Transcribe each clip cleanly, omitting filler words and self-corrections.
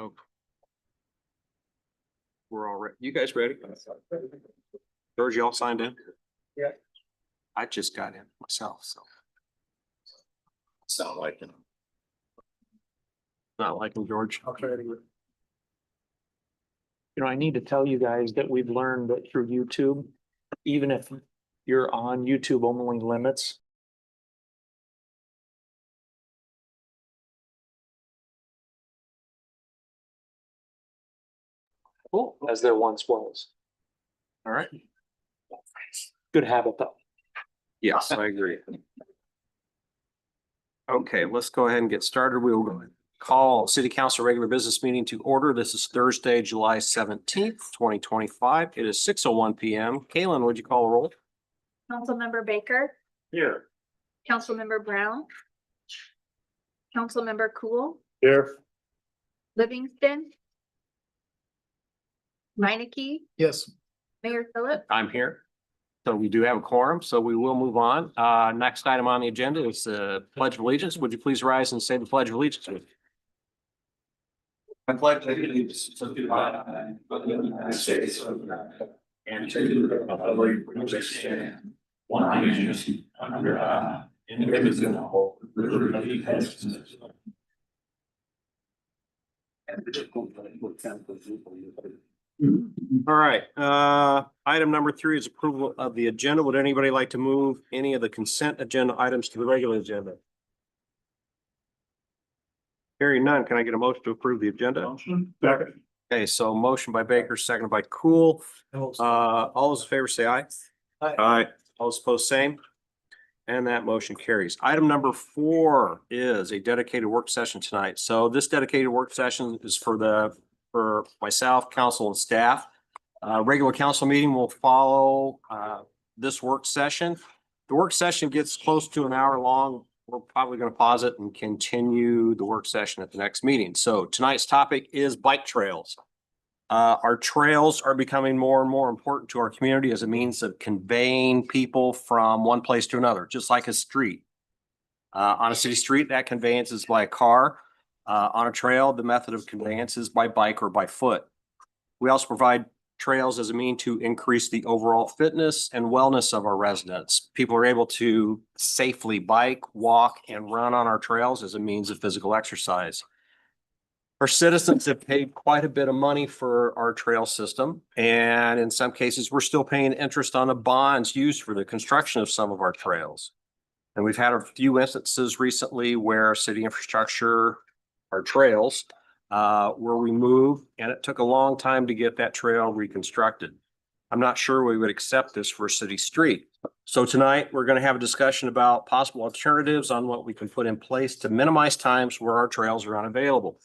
Okay. We're all ready. You guys ready? George, you all signed in? Yeah. I just got in myself, so. Sound like him. Not like him, George. I'll try to do it. You know, I need to tell you guys that we've learned that through YouTube, even if you're on YouTube only limits. Cool, as there once was. All right. Good habit though. Yes, I agree. Okay, let's go ahead and get started. We will call city council regular business meeting to order. This is Thursday, July 17th, 2025. It is 6:01 PM. Kaylin, would you call a roll? Councilmember Baker, Here. Councilmember Brown, Councilmember Cool, Here. Livingston, Meineke, Yes. Mayor Philip. I'm here. So we do have a quorum, so we will move on. Next item on the agenda is the Pledge of Allegiance. Would you please rise and say the Pledge of Allegiance with me? I pledge allegiance to the flag of the United States of America and to the republic which stands one nation under God, indivisible, with liberty and justice. All right, item number 3 is approval of the agenda. Would anybody like to move any of the consent agenda items to the regular agenda? Hearing none, can I get a motion to approve the agenda? Second. Okay, so motion by Baker, seconded by Cool. All those in favor say aye. Aye. All those opposed, same. And that motion carries. Item number 4 is a dedicated work session tonight. So this dedicated work session is for myself, council and staff. Regular council meeting will follow this work session. The work session gets close to an hour long. We're probably going to pause it and continue the work session at the next meeting. So tonight's topic is bike trails. Our trails are becoming more and more important to our community as a means of conveying people from one place to another, just like a street. On a city street, that conveyance is by a car. On a trail, the method of conveyance is by bike or by foot. We also provide trails as a mean to increase the overall fitness and wellness of our residents. People are able to safely bike, walk, and run on our trails as a means of physical exercise. Our citizens have paid quite a bit of money for our trail system, and in some cases, we're still paying interest on the bonds used for the construction of some of our trails. And we've had a few instances recently where city infrastructure, our trails, were removed, and it took a long time to get that trail reconstructed. I'm not sure we would accept this for a city street. So tonight, we're going to have a discussion about possible alternatives on what we can put in place to minimize times where our trails are unavailable.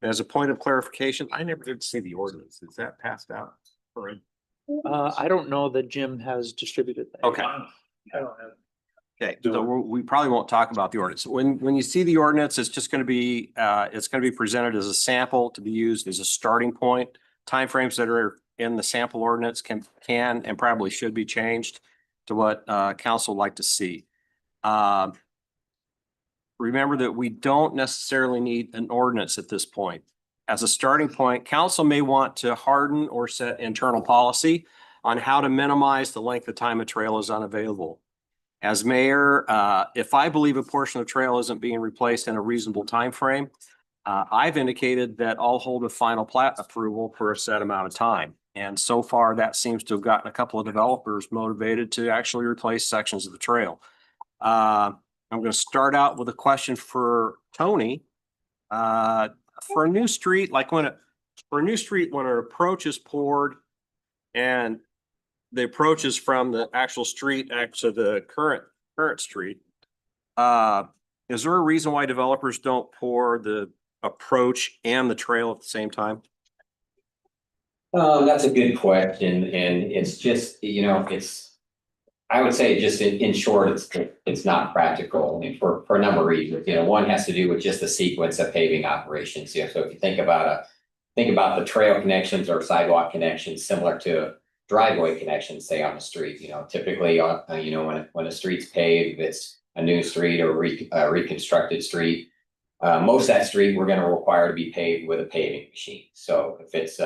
As a point of clarification, I never did see the ordinance. Is that passed out? I don't know that Jim has distributed that. Okay. I don't have. Okay, so we probably won't talk about the ordinance. When you see the ordinance, it's just going to be, presented as a sample to be used as a starting point. Timeframes that are in the sample ordinance can and probably should be changed to what council would like to see. Remember that we don't necessarily need an ordinance at this point. As a starting point, council may want to harden or set internal policy on how to minimize the length of time a trail is unavailable. As mayor, if I believe a portion of the trail isn't being replaced in a reasonable time frame, I've indicated that I'll hold a final plat approval for a set amount of time. And so far, that seems to have gotten a couple of developers motivated to actually replace sections of the trail. I'm going to start out with a question for Tony. For a new street, like when an approach is poured and the approach is from the actual street to the current street, is there a reason why developers don't pour the approach and the trail at the same time? That's a good question, and it's just, I would say just in short, it's not practical. I mean, for a number of reasons. One has to do with just the sequence of paving operations. So if you think about the trail connections or sidewalk connections similar to driveway connections, say on the street. Typically when a street's paved, it's a new street or reconstructed street. Most of that street, we're gonna require to be paved with a paving machine. So if it's,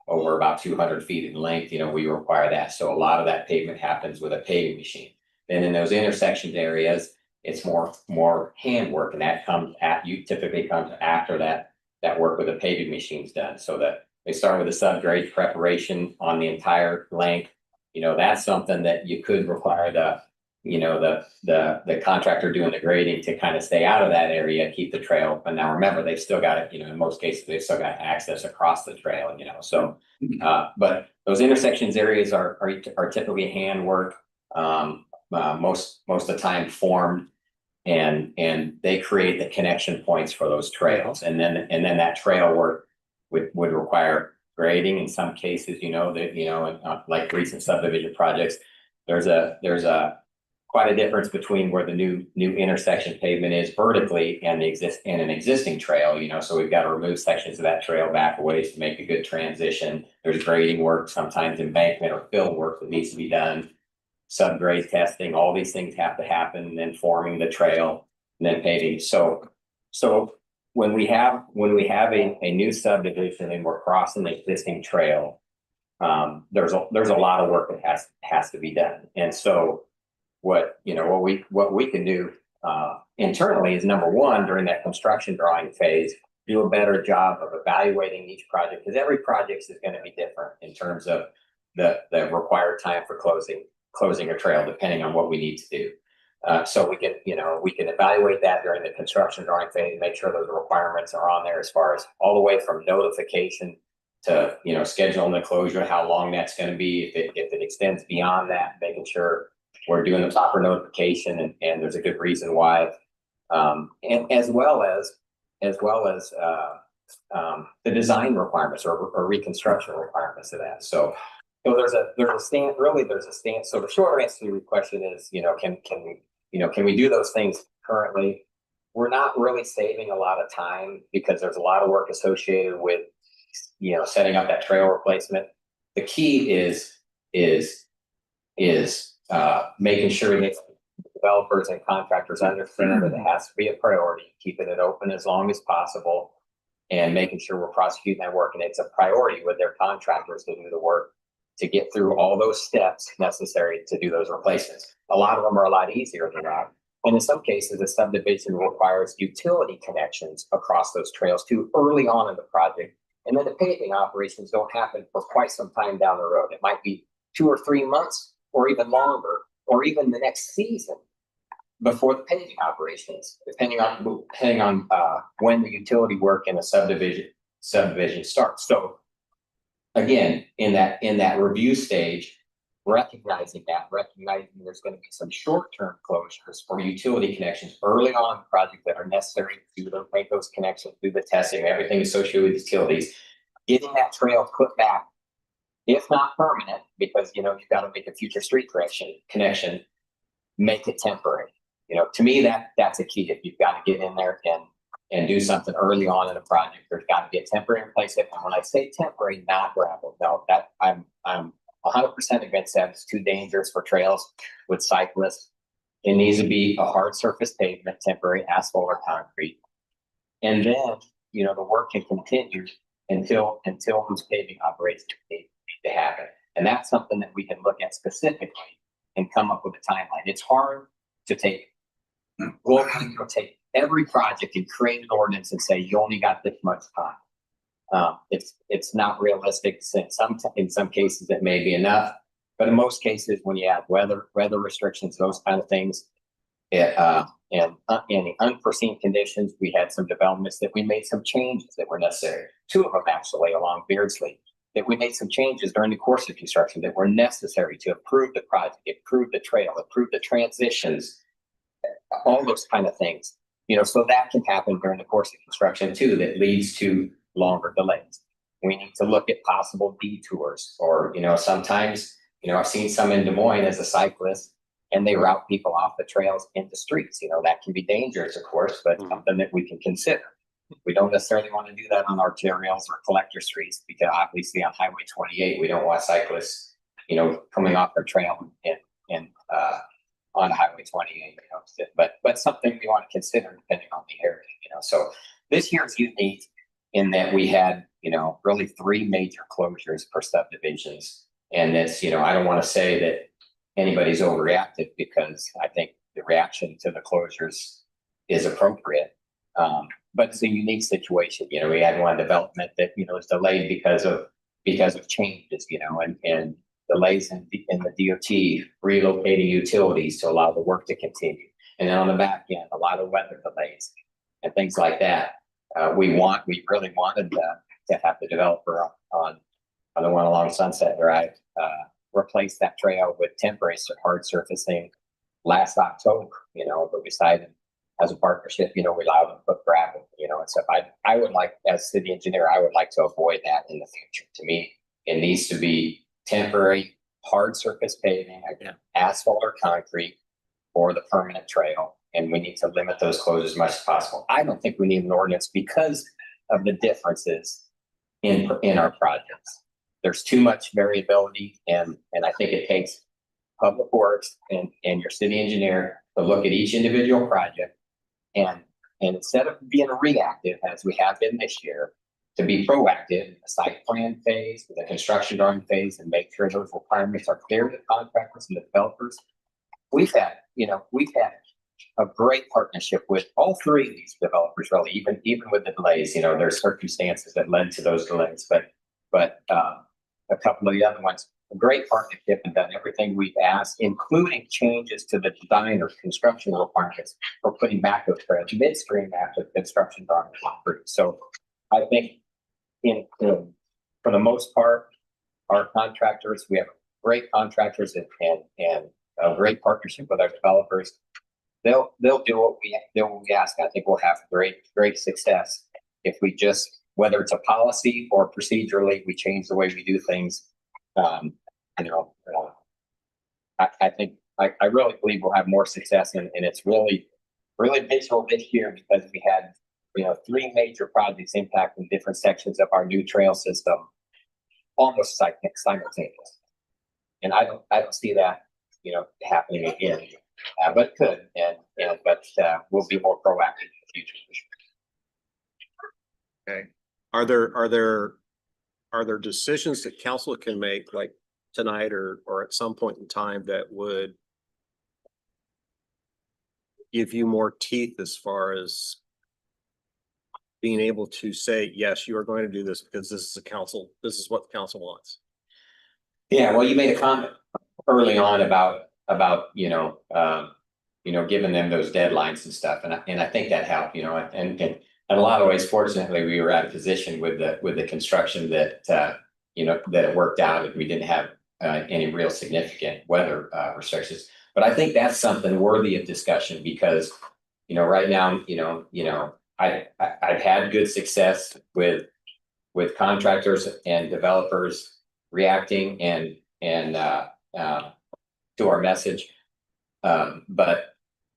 over about 200 feet in length, we require that. So a lot of that pavement happens with a paving machine. Then in those intersection areas, it's more handwork, and that typically comes after that work with the paving machines done. So that they start with a subgrade preparation on the entire length. That's something that you could require the contractor doing the grading to kind of stay out of that area, keep the trail. But now remember, they've still got it, in most cases, they've still got access across the trail, so. But those intersections areas are typically handwork, most of the time formed. And they create the connection points for those trails. And then that trail work would require grading in some cases, like recent subdivision projects. There's a quite a difference between where the new intersection pavement is vertically and an existing trail, so we've got to remove sections of that trail back a ways to make a good transition. There's grading work, sometimes embankment or fill work that needs to be done, subgrade testing, all these things have to happen, and then forming the trail and then paving. So when we have a new subdivision and we're crossing the existing trail, there's a lot of work that has to be done. And so what we can do internally is, number one, during that construction drawing phase, do a better job of evaluating each project, because every project is going to be different in terms of the required time for closing a trail, depending on what we need to do. So we can evaluate that during the construction drawing phase, make sure those requirements are on there, as far as all the way from notification to scheduling the closure, how long that's going to be. If it extends beyond that, making sure we're doing the proper notification and there's a good reason why, and as well as the design requirements or reconstruction requirements of that. So there's a stance. So the short answer to your question is, can we do those things currently? We're not really saving a lot of time, because there's a lot of work associated with, setting up that trail replacement. The key is making sure that developers and contractors understand that it has to be a priority, keeping it open as long as possible, and making sure we're prosecuting that work. And it's a priority with their contractors to do the work, to get through all those steps necessary to do those replacements. A lot of them are a lot easier than that. And in some cases, the subdivision requires utility connections across those trails too early on in the project. And then the paving operations don't happen for quite some time down the road. It might be 2 or 3 months or even longer, or even the next season before the paving operations, depending on when the utility work in a subdivision starts. So again, in that review stage, recognizing there's going to be some short-term closures for utility connections early on in the project that are necessary to make those connections, do the testing, everything associated with utilities, getting that trail put back, if not permanent, because you've got to make a future street connection, make it temporary. To me, that's a key. If you've got to get in there and do something early on in a project, there's got to be a temporary replacement. And when I say temporary, not gravel, no, that I'm 100% against that. It's too dangerous for trails with cyclists. It needs to be a hard surface pavement, temporary asphalt or concrete. And then, the work can continue until those paving operations need to happen. And that's something that we can look at specifically and come up with a timeline. It's hard to take every project and create an ordinance and say, you only got this much time. It's not realistic. In some cases, it may be enough, but in most cases, when you have weather restrictions, those kind of things, and in unforeseen conditions, we had some developments that we made some changes that were necessary. 2 of them actually along Beardsley, that we made some changes during the course of construction that were necessary to improve the project, improve the trail, improve the transitions, all those kind of things. So that can happen during the course of construction too, that leads to longer delays. We need to look at possible detours, or, sometimes, I've seen some in Des Moines as a cyclist, and they route people off the trails into streets. That can be dangerous, of course, but something that we can consider. We don't necessarily want to do that on arterials or collector streets, because obviously on Highway 28, we don't want cyclists, coming off their trail and on Highway 28, but something we want to consider depending on the area, so this year is unique in that we had, really 3 major closures per subdivisions. And that's, I don't want to say that anybody's overreacted because I think the reaction to the closures is appropriate. But it's a unique situation. We had one development that, was delayed because of changes, and delays in the DOT relocating utilities to allow the work to continue. And then on the back end, a lot of weather delays and things like that. We really wanted to have the developer on the one along Sunset Drive replace that trail with temporary hard surfacing last October, but we decided as a partnership, we allowed them to put gravel, and stuff. I would like, as city engineer, I would like to avoid that in the future. To me, it needs to be temporary hard surface paving, asphalt or concrete for the permanent trail. And we need to limit those closures as much as possible. I don't think we need an ordinance because of the differences in our projects. There's too much variability, and I think it takes public works and your city engineer to look at each individual project and instead of being reactive as we have been this year, to be proactive in the site plan phase, the construction drawing phase, and make sure those requirements are clear to the contractors and the developers. We've had a great partnership with all 3 of these developers, really, even with the delays. There's circumstances that led to those delays, but a couple of the other ones, a great partnership, and done everything we've asked, including changes to the design or construction requirements for putting back those trails midstream after the construction drawings are approved. So I think for the most part, our contractors, we have great contractors and a great partnership with our developers. They'll do what we ask. I think we'll have great success if we just, whether it's a policy or procedurally, we change the way we do things. I think I really believe we'll have more success, and it's really visual this year because we had 3 major projects impacting different sections of our new trail system almost simultaneously. And I don't see that happening again, but it could, but we'll be more proactive in the future. Okay. Are there decisions that council can make like tonight or at some point in time that would give you more teeth as far as being able to say, yes, you are going to do this because this is what the council wants? Yeah, well, you made a comment early on about giving them those deadlines and stuff, and I think that helped, and in a lot of ways, fortunately, we were at a position with the construction that that it worked out, and we didn't have any real significant weather restrictions. But I think that's something worthy of discussion because right now, I've had good success with contractors and developers reacting and to our message, but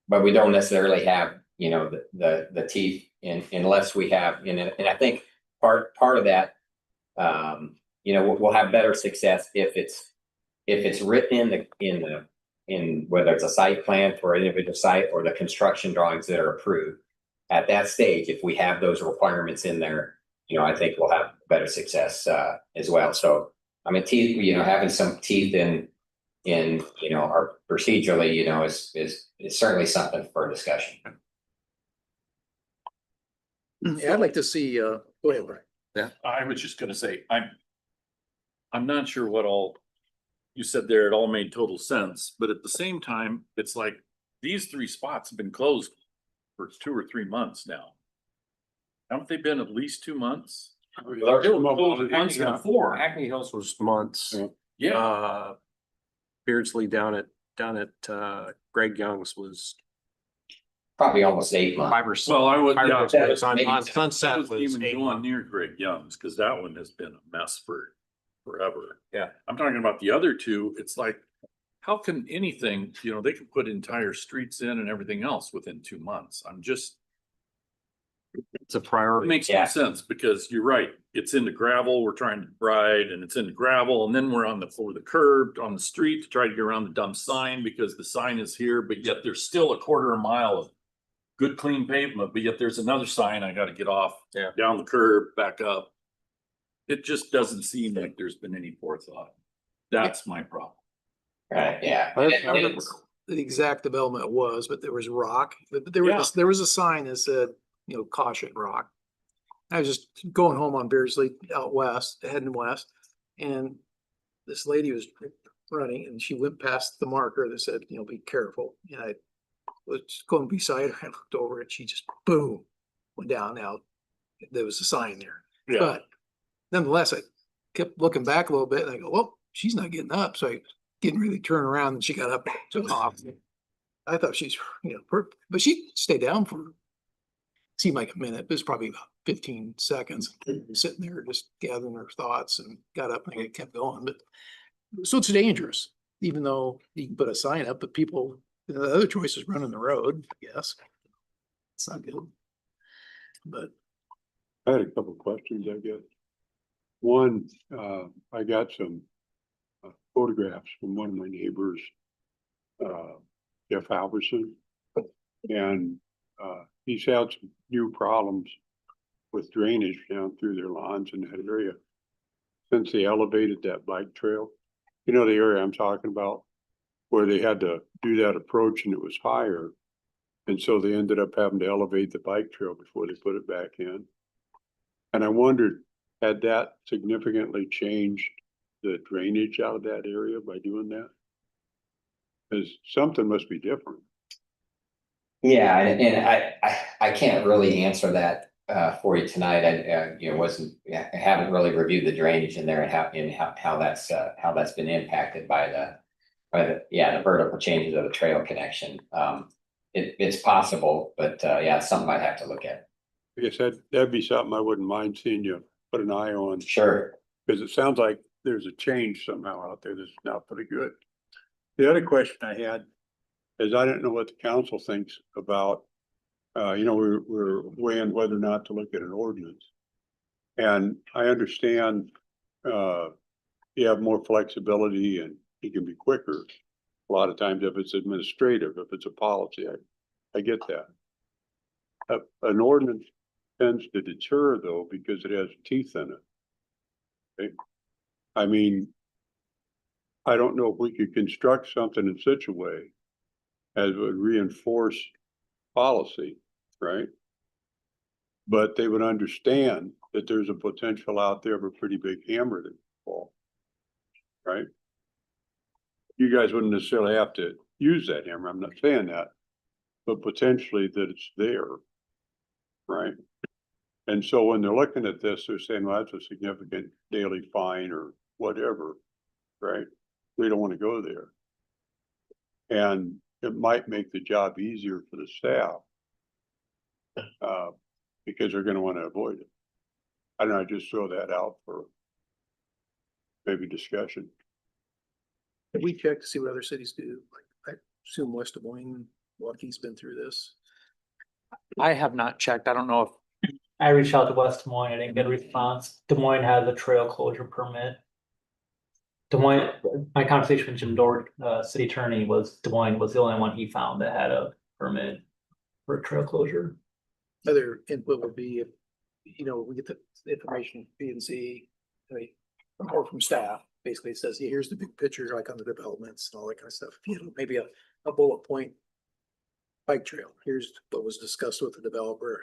we don't necessarily have the teeth unless we have, and I think part of that, we'll have better success if it's written in whether it's a site plan for an individual site or the construction drawings that are approved. At that stage, if we have those requirements in there, I think we'll have better success as well. So I mean, teeth, having some teeth in our procedurally, is certainly something for discussion. Yeah, I'd like to see, go ahead, Brian. Yeah. I was just gonna say, I'm not sure what all you said there. It all made total sense, but at the same time, it's like these 3 spots have been closed for 2 or 3 months now. Haven't they been at least 2 months? They were closed months before. Acme Hills was months. Yeah, Beardsley down at Greg Young's was Probably almost 8 months. 5 or 6. well, I would, Five yeah. or 6. On maybe Sunset I was wasn't even 8 going months. near Greg Young's because that one has been a mess for forever. Yeah. I'm talking about the other 2. It's like, how can anything, they can put entire streets in and everything else within 2 months. It's a It priority. makes Yeah. no sense because you're right. It's in the gravel. We're trying to ride and it's in the gravel and then we're on for the curb on the street to try to get around the dumb sign because the sign is here, but yet there's still a quarter of a mile of good clean pavement, but yet there's another sign I gotta get off. Yeah. Down the curb, back up. It just doesn't seem like there's been any forethought. That's my problem. Right, yeah. I And don't know it's- the exact development was, but there was rock, but there was a sign that said, caution rock. I was just going home on Beardsley out west, heading west, and this lady was running and she went past the marker that said, be careful. And I was going beside her, I looked over and she just boom, went down. Now, there was a sign there. Yeah. But nonetheless, I kept looking back a little bit and I go, well, she's not getting up. So I didn't really turn around and she got up and took off. I thought she's, but she stayed down for, seemed like a minute. It was probably about 15 seconds, sitting there just gathering her thoughts and got up and I kept going. But so it's dangerous, even though you can put a sign up, but people, the other choice is running the road, yes. It's not good. But I had a couple of questions, I guess. One, I got some photographs from one of my neighbors, Jeff Halverson. And he's had some new problems with drainage down through their lawns in that area since they elevated that bike trail. You know the area I'm talking about, where they had to do that approach and it was higher. And so they ended up having to elevate the bike trail before they put it back in. And I wondered, had that significantly changed the drainage out of that area by doing that? Because something must be different. Yeah, and I can't really answer that for you tonight. I haven't really reviewed the drainage in there and how that's been impacted by the vertical changes of the trail connection. It's possible, but yeah, it's something I'd have to look at. I guess that'd be something I wouldn't mind seeing you put an eye on, Sure. because it sounds like there's a change somehow out there that's not pretty good. The other question I had is I don't know what the council thinks about, we're weighing whether or not to look at an ordinance. And I understand, you have more flexibility and it can be quicker. A lot of times if it's administrative, if it's a policy, I get that. An ordinance tends to deter though, because it has teeth in it. Okay? I mean, I don't know if we could construct something in such a way as would reinforce policy, right? But they would understand that there's a potential out there of a pretty big hammer to fall, right? You guys wouldn't necessarily have to use that hammer, I'm not saying that, but potentially that it's there, right? And so when they're looking at this, they're saying, well, that's a significant daily fine or whatever, right? We don't want to go there. And it might make the job easier for the staff. Because they're gonna want to avoid it. I don't know, I just throw that out for maybe discussion. have we checked to see what other cities do? Like, I assume West Des Moines, Milwaukee's been through this. I have not checked. I don't know if I reached out to West Des Moines, I didn't get a response. Des Moines has a trail closure permit. Des Moines, my conversation with Jim Dort, city attorney, was Des Moines was the only one he found that had a permit for a trail closure. Other input would be if, we get the information from P and Z, or from staff, basically it says, yeah, here's the big picture, like on the developments and all that kind of stuff. Maybe a bullet point bike trail. Here's what was discussed with the developer,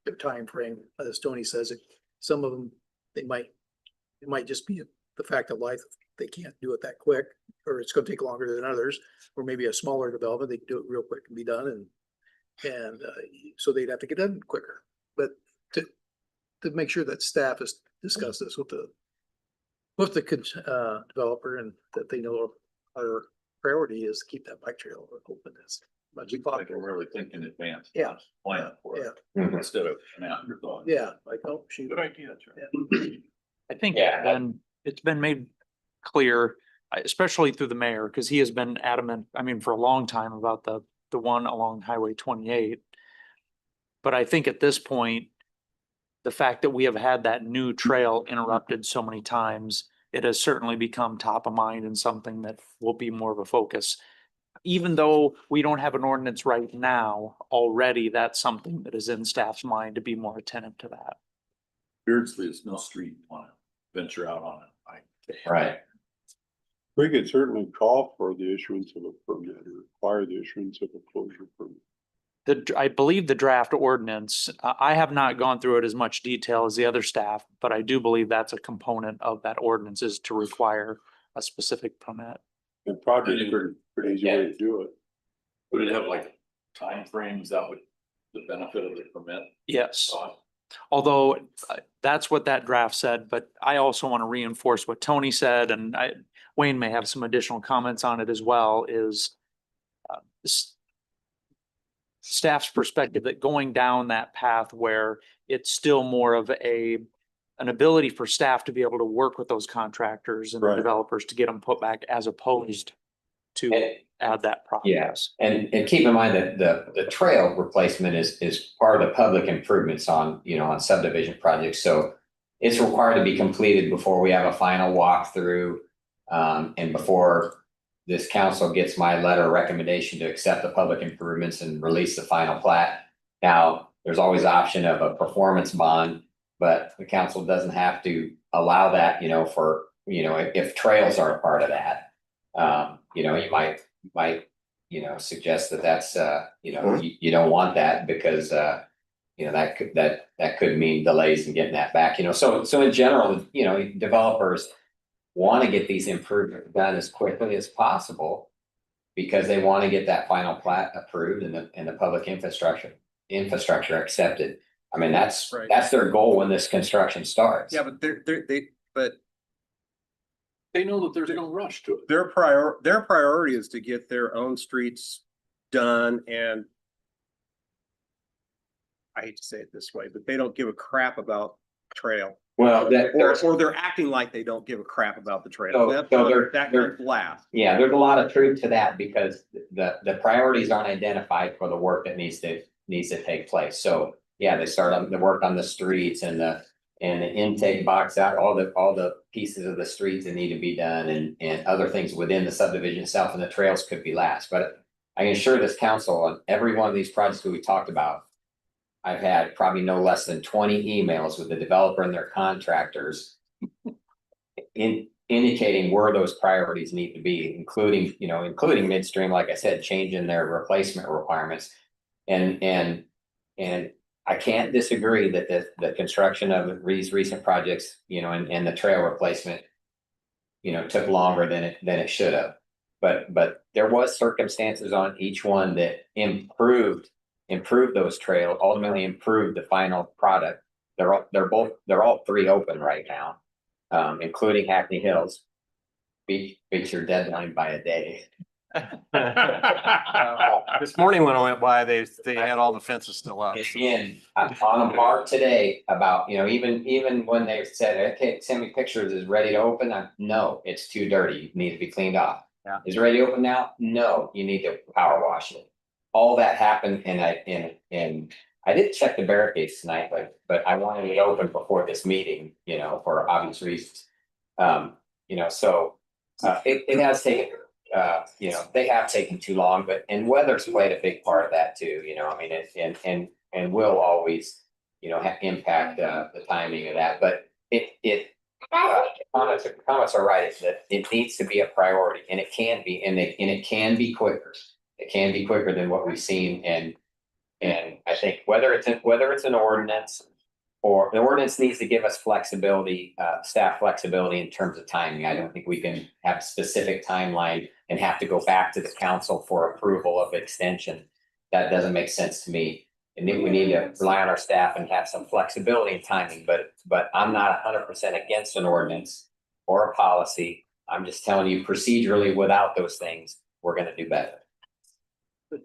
their time frame. As Tony says, some of them, it might just be the fact of life. They can't do it that quick, or it's gonna take longer than others, or maybe a smaller development, they can do it real quick and be done, and so they'd have to get done quicker. But to make sure that staff has discussed this with the developer, and that they know our priority is to keep that bike trail open as much as Like possible. we're really thinking in advance. Yeah. Plan for it Mhm. instead of an afterthought. Yeah, like, oh, shoot. Good idea, Charlie. Yeah. I think Yeah. it's been made clear, especially through the mayor, because he has been adamant, I mean, for a long time about the one along Highway 28. But I think at this point, the fact that we have had that new trail interrupted so many times, it has certainly become top of mind and something that will be more of a focus. Even though we don't have an ordinance right now, already that's something that is in staff's mind to be more attentive to that. Beardsley is no street you wanna venture out on it. Right. We could certainly call for the issuance of a permit or require the issuance of a closure permit. I believe the draft ordinance, I have not gone through it as much detail as the other staff, but I do believe that's a component of that ordinance is to require a specific permit. And probably a pretty easy way to do it. Would it have like timeframes that would, the benefit of the permit? Yes. Although that's what that draft said, but I also want to reinforce what Tony said, and Wayne may have some additional comments on it as well, is staff's perspective that going down that path where it's still more of an ability for staff to be able to work with those contractors and the Right. developers to get them put back as opposed to And- add that process. And keep in mind that the trail replacement is part of the public improvements on, on subdivision projects. So it's required to be completed before we have a final walkthrough. And before this council gets my letter of recommendation to accept the public improvements and release the final plat. Now, there's always the option of a performance bond, but the council doesn't have to allow that, if trails are a part of that. You might, suggest that that's, you don't want that because, that could mean delays in getting that back, so in general, developers want to get these improvements done as quickly as possible because they want to get that final plat approved and the public infrastructure accepted. I mean, that's Right. their goal when this construction starts. Yeah, but They know that there's no rush to it. their priority is to get their own streets done, and I hate to say it this way, but they don't give a crap about trail. Well, Or they're acting like they don't give a crap about the trail. So- That so they're- kind of laugh. yeah, there's a lot of truth to that because the priorities aren't identified for the work that needs to take place. So, yeah, they start on the work on the streets and the intake box out, all the pieces of the streets that need to be done and other things within the subdivision itself, and the trails could be last. But I can assure this council on every one of these projects that we talked about, I've had probably no less than 20 emails with the developer and their contractors indicating where those priorities need to be, including midstream, like I said, changing their replacement requirements. And I can't disagree that the construction of these recent projects, and the trail replacement, took longer than it should have. But there was circumstances on each one that improved those trails, ultimately improved the final product. They're all three open right now, including Hackney Hills. Beat your deadline by a day. This morning when I went by, they had all the fences still up. Again, on a mark today about, even when they said, okay, send me pictures, is it ready to open? No, it's too dirty, it needs to be cleaned off. Yeah. Is it ready to open now? No, you need to power wash it. All that happened and I didn't check the barricades tonight, but I wanted it open before this meeting, for obvious reasons. So it has taken, they have taken too long, and weather's played a big part of that too, and will always, impact the timing of that, but comments are right, it's that it needs to be a priority, and it can be, and it can be quicker. It can be quicker than what we've seen, and I think whether it's an ordinance or the ordinance needs to give us flexibility, staff flexibility in terms of timing. I don't think we can have a specific timeline and have to go back to the council for approval of extension. That doesn't make sense to me. And then we need to rely on our staff and have some flexibility in timing, but I'm not 100% against an ordinance or a policy. I'm just telling you procedurally, without those things, we're gonna do better. But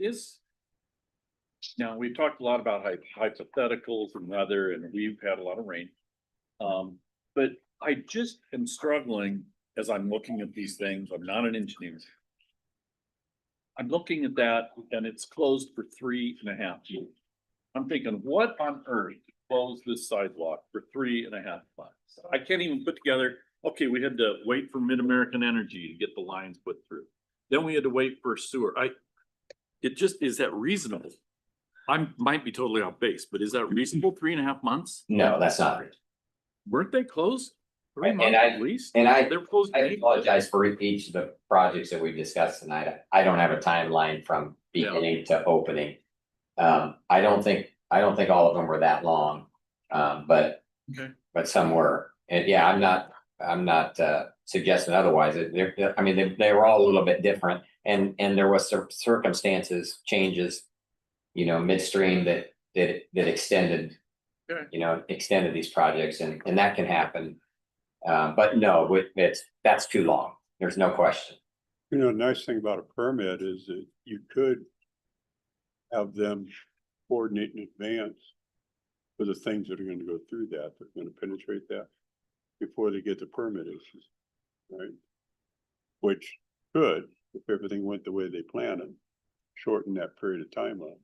now, we've talked a lot about hypotheticals and weather, and we've had a lot of rain. But I just am struggling as I'm looking at these things. I'm not an engineer. I'm looking at that and it's closed for 3.5 years. I'm thinking, what on earth closed this sidewalk for 3.5 months? I can't even put together, okay, we had to wait for Mid-American Energy to get the lines put through. Then we had to wait for sewer. It just, is that reasonable? Might be totally off base, but is that reasonable? 3.5 months? No, that's not. Weren't they closed? 3 And months I- at least? and I- They're closed. I apologize for each of the projects that we've discussed tonight. I don't have a timeline from beginning to opening. I don't think all of them were that long, but Okay. some were. And yeah, I'm not suggesting otherwise. I mean, they were all a little bit different, and there was circumstances, changes, you know, midstream that extended, Okay. you know, extended these projects, and that can happen. But no, that's too long. There's no question. You know, the nice thing about a permit is that you could have them coordinate in advance for the things that are gonna go through that, that are gonna penetrate that before they get the permit issues, right? Which could, if everything went the way they planned, and shorten that period of time up.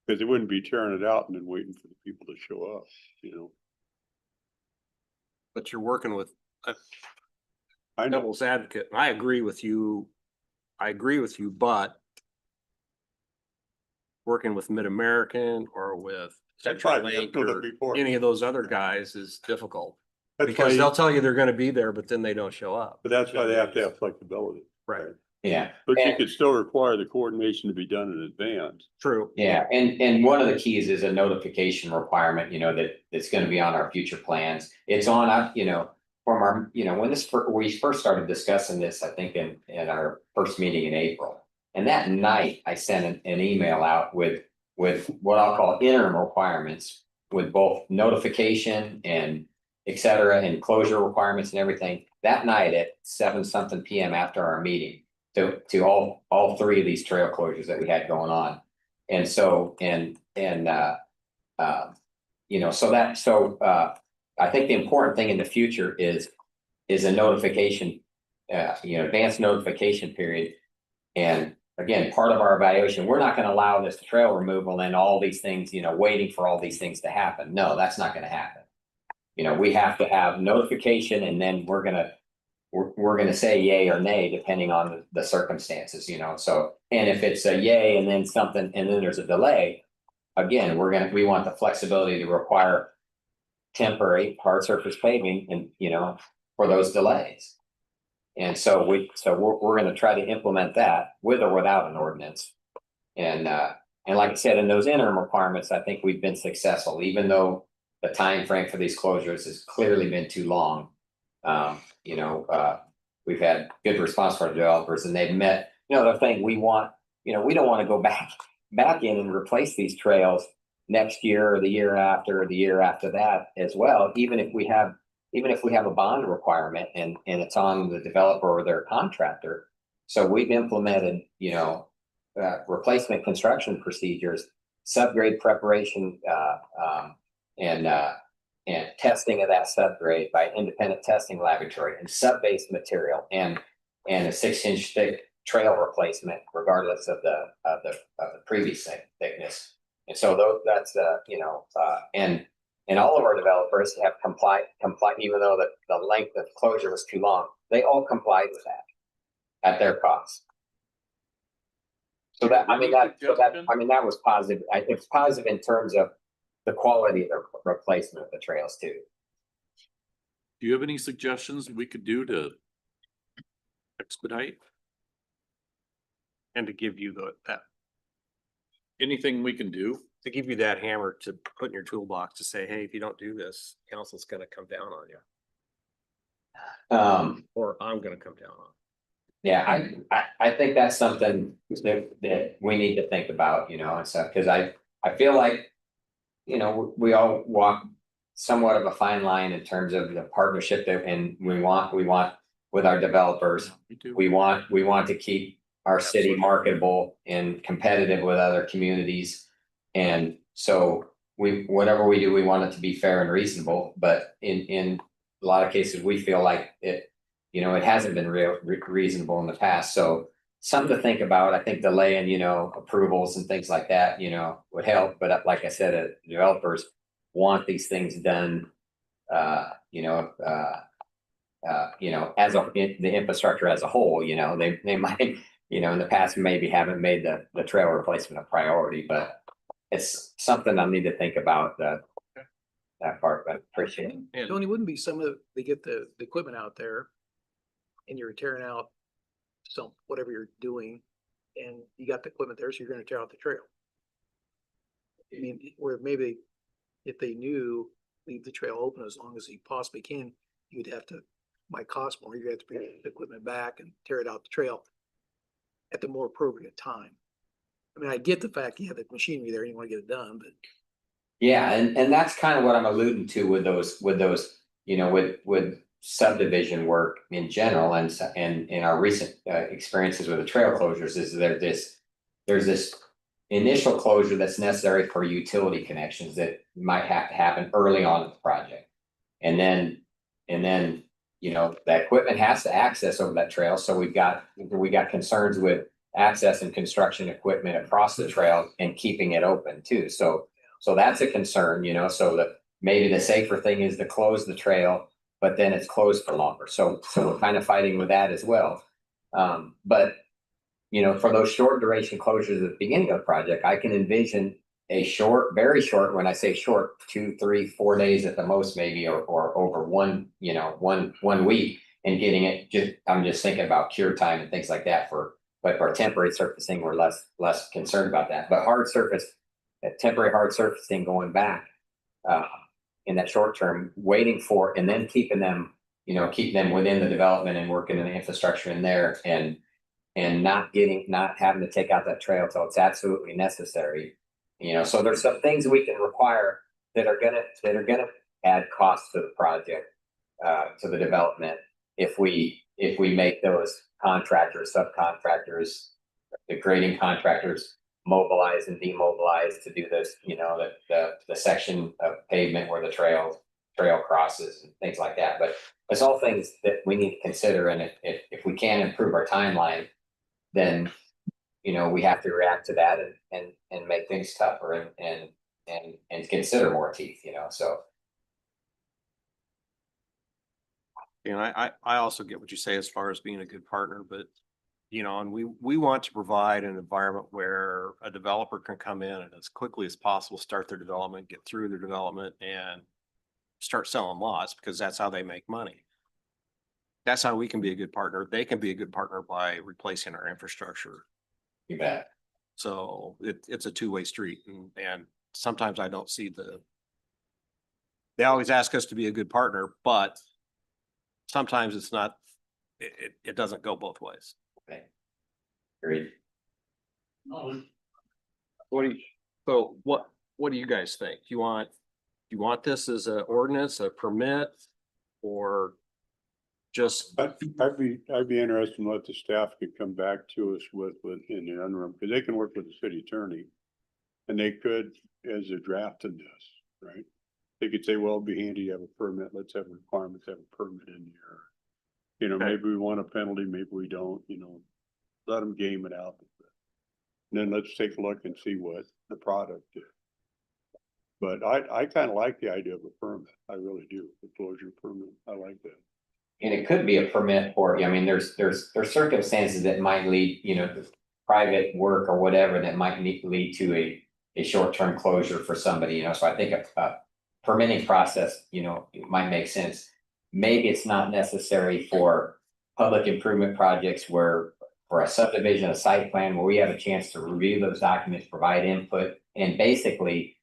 Because they wouldn't be tearing it out and then waiting for the people to show up, you know? But you're working with I know, devil's advocate, and I agree with you. But working with Mid-American or with Central right, Link that's what or before. any of those other guys is difficult. That's Because why, they'll tell you they're gonna be there, but then they don't show up. but that's why they have to have flexibility. Right. Yeah. But you And- could still require the coordination to be done in advance. True. Yeah, and one of the keys is a notification requirement, you know, that's gonna be on our future plans. It's on, you know, from our, you know, when we first started discussing this, I think in our first meeting in April. And that night, I sent an email out with what I'll call interim requirements, with both notification and et cetera, and closure requirements and everything. That night at 7-something PM after our meeting, to all three of these trail closures that we had going on. And so, you know, I think the important thing in the future is a notification, you know, advanced notification period. And again, part of our evaluation, we're not gonna allow this trail removal and all these things, you know, waiting for all these things to happen. No, that's not gonna happen. You know, we have to have notification, and then we're gonna say yay or nay, depending on the circumstances, you know, so, and if it's a yay and then something, and then there's a delay. Again, we want the flexibility to require temporary hard surface paving, and, you know, for those delays. And so we're gonna try to implement that with or without an ordinance. And like I said, in those interim requirements, I think we've been successful, even though the time frame for these closures has clearly been too long. You know, we've had good response from our developers, and they've met, you know, the thing we want, you know, we don't want to go back in and replace these trails next year or the year after or the year after that as well, even if we have a bond requirement and it's on the developer or their contractor. So we've implemented, you know, replacement construction procedures, subgrade preparation, and testing of that subgrade by independent testing laboratory, and sub-base material, and a 6-inch thick trail replacement, regardless of the previous thickness. And so that's you know, and all of our developers have complied, even though the length of closure was too long, they all complied with that at their cost. So that was positive. It's positive in terms of the quality of the replacement of the trails too. Do you have any suggestions we could do to expedite? And to give you that Anything we can do? to give you that hammer to put in your toolbox to say, hey, if you don't do this, council's gonna come down on you, or I'm gonna come down on. Yeah, I think that's something that we need to think about, you know, and stuff, because I feel like, you know, we all walk somewhat of a fine line in terms of the partnership that, and we want with our developers. We do. We want to keep our city marketable and competitive with other communities. And so whatever we do, we want it to be fair and reasonable, but in a lot of cases, we feel like it, you know, it hasn't been reasonable in the past. So something to think about. I think delaying, approvals and things like that, would help. But like I said, developers want these things done, the infrastructure as a whole, they might, in the past maybe haven't made the trail replacement a priority, but it's something I need to think about, that part, but appreciate it. And Tony, wouldn't be some of, they get the equipment out there and you're tearing out whatever you're doing, and you got the equipment there, so you're gonna tear out the trail. I mean, where maybe if they knew, leave the trail open as long as you possibly can, you'd have to, might cost more, you have to bring the equipment back and tear it out the trail at the more appropriate time. I mean, I get the fact you have the machinery there, and you wanna get it done, but Yeah, and that's kind of what I'm alluding to with those, with subdivision work in general, and in our recent experiences with the trail closures, is there's this initial closure that's necessary for utility connections that might have to happen early on in the project. And then, that equipment has to access over that trail, so we got concerns with access and construction equipment across the trail and keeping it open too. So that's a concern, so that maybe the safer thing is to close the trail, but then it's closed for longer. So we're kind of fighting with that as well. But, for those short duration closures at the beginning of the project, I can envision a short, very short, when I say short, 2, 3, 4 days at the most, maybe, or over one week, and getting it, I'm just thinking about cure time and things like that but for temporary surfacing, we're less concerned about that. But temporary hard surfacing going back, in that short term, waiting for, and then keeping them within the development and working in the infrastructure in there, and not having to take out that trail till it's absolutely necessary. So there's some things we can require that are gonna add costs to the project, to the development, if we make those contractors, subcontractors, the grading contractors mobilize and demobilize to do this, the section of pavement where the trail crosses and things like that. But it's all things that we need to consider, and if we can improve our timeline, then we have to react to that and make things tougher and consider more teeth, so. I also get what you say as far as being a good partner, but and we want to provide an environment where a developer can come in and as quickly as possible start their development, get through their development, and start selling lots, because that's how they make money. That's how we can be a good partner. They can be a good partner by replacing our infrastructure. You bet. So it's a two-way street, and sometimes I don't see they always ask us to be a good partner, but sometimes it's not, it doesn't go both ways. Okay. Agreed. What do you guys think? Do you want this as an ordinance, a permit, or just? I'd be interested in what the staff could come back to us with in the interim, because they can work with the city attorney. And they could, as a draft in this, right? They could say, well, it'd be handy to have a permit. Let's have requirements, have a permit in here. Maybe we want a penalty, maybe we don't, let them game it out. And then let's take a look and see what the product is. But I kind of like the idea of a permit. I really do. The closure permit. I like that. And it could be a permit for, there's circumstances that might lead, private work or whatever that might lead to a short-term closure for somebody, so I think a permitting process, it might make sense. Maybe it's not necessary for public improvement projects for a subdivision, a site plan, where we have a chance to review those documents, provide input, and basically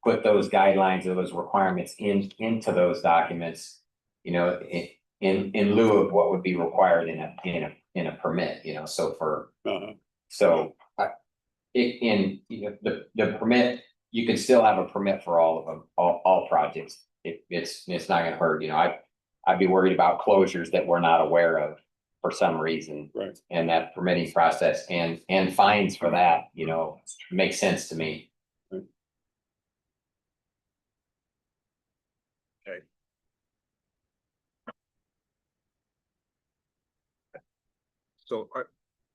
put those guidelines or those requirements into those documents, in lieu of what would be required in a permit, so for, the permit, you can still have a permit for all of them, all projects. It's not gonna hurt, I'd be worried about closures that we're not aware of for some reason. Right. And that permitting process and fines for that, makes sense to me. So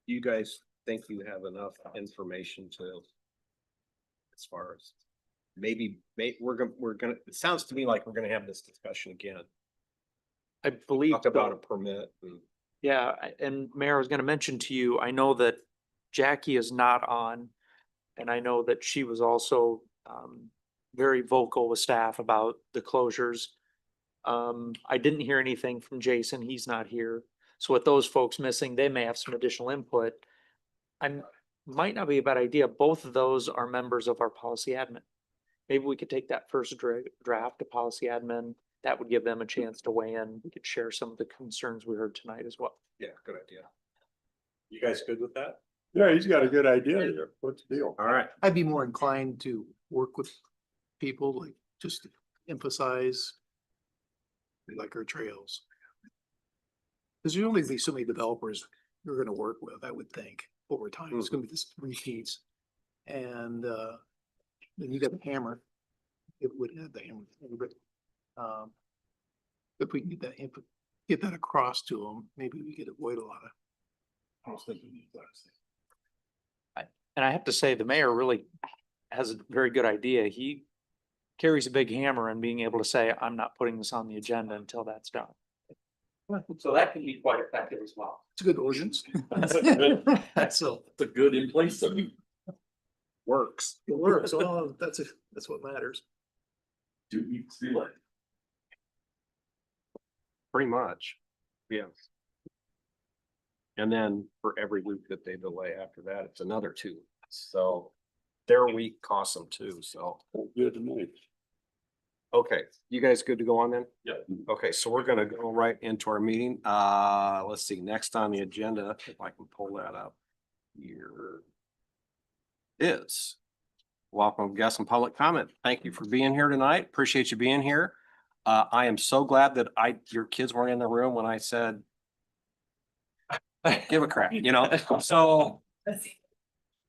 you guys think you have enough information to, as far as maybe, we're gonna, it sounds to me like we're gonna have this discussion again. I believe. Talk about a permit. Yeah, and Mayor, I was gonna mention to you, I know that Jackie is not on. And I know that she was also very vocal with staff about the closures. I didn't hear anything from Jason, he's not here. So with those folks missing, they may have some additional input. Might not be a bad idea, both of those are members of our policy admin. Maybe we could take that first draft to policy admin. That would give them a chance to weigh in. We could share some of the concerns we heard tonight as well. Yeah, good idea. You guys good with that? Yeah, he's got a good idea there. What's the deal? All right. I'd be more inclined to work with people, like just to emphasize like our trails. Cause you only be so many developers you're gonna work with, I would think, over time. It's gonna be this repeats. And then you got the hammer. It would have the hammer, but if we can get that input, get that across to them, maybe we could avoid a lot of. I was thinking these last things. And I have to say, the mayor really has a very good idea. He carries a big hammer in being able to say, I'm not putting this on the agenda until that's done. So that can be quite effective as well. It's a good ordinance. So It's a good in place. Works. it works. Oh, that's what matters. 2 weeks delay. Pretty much, yeah. And then for every week that they delay after that, it's another 2. So their week costs them 2, so. Good to me. Okay, you guys good to go on then? Yeah. Okay, so we're gonna go right into our meeting. Let's see, next on the agenda, if I can pull that up. Here is welcome guests and public comment. Thank you for being here tonight. Appreciate you being here. I am so glad that your kids weren't in the room when I said give a crap, so.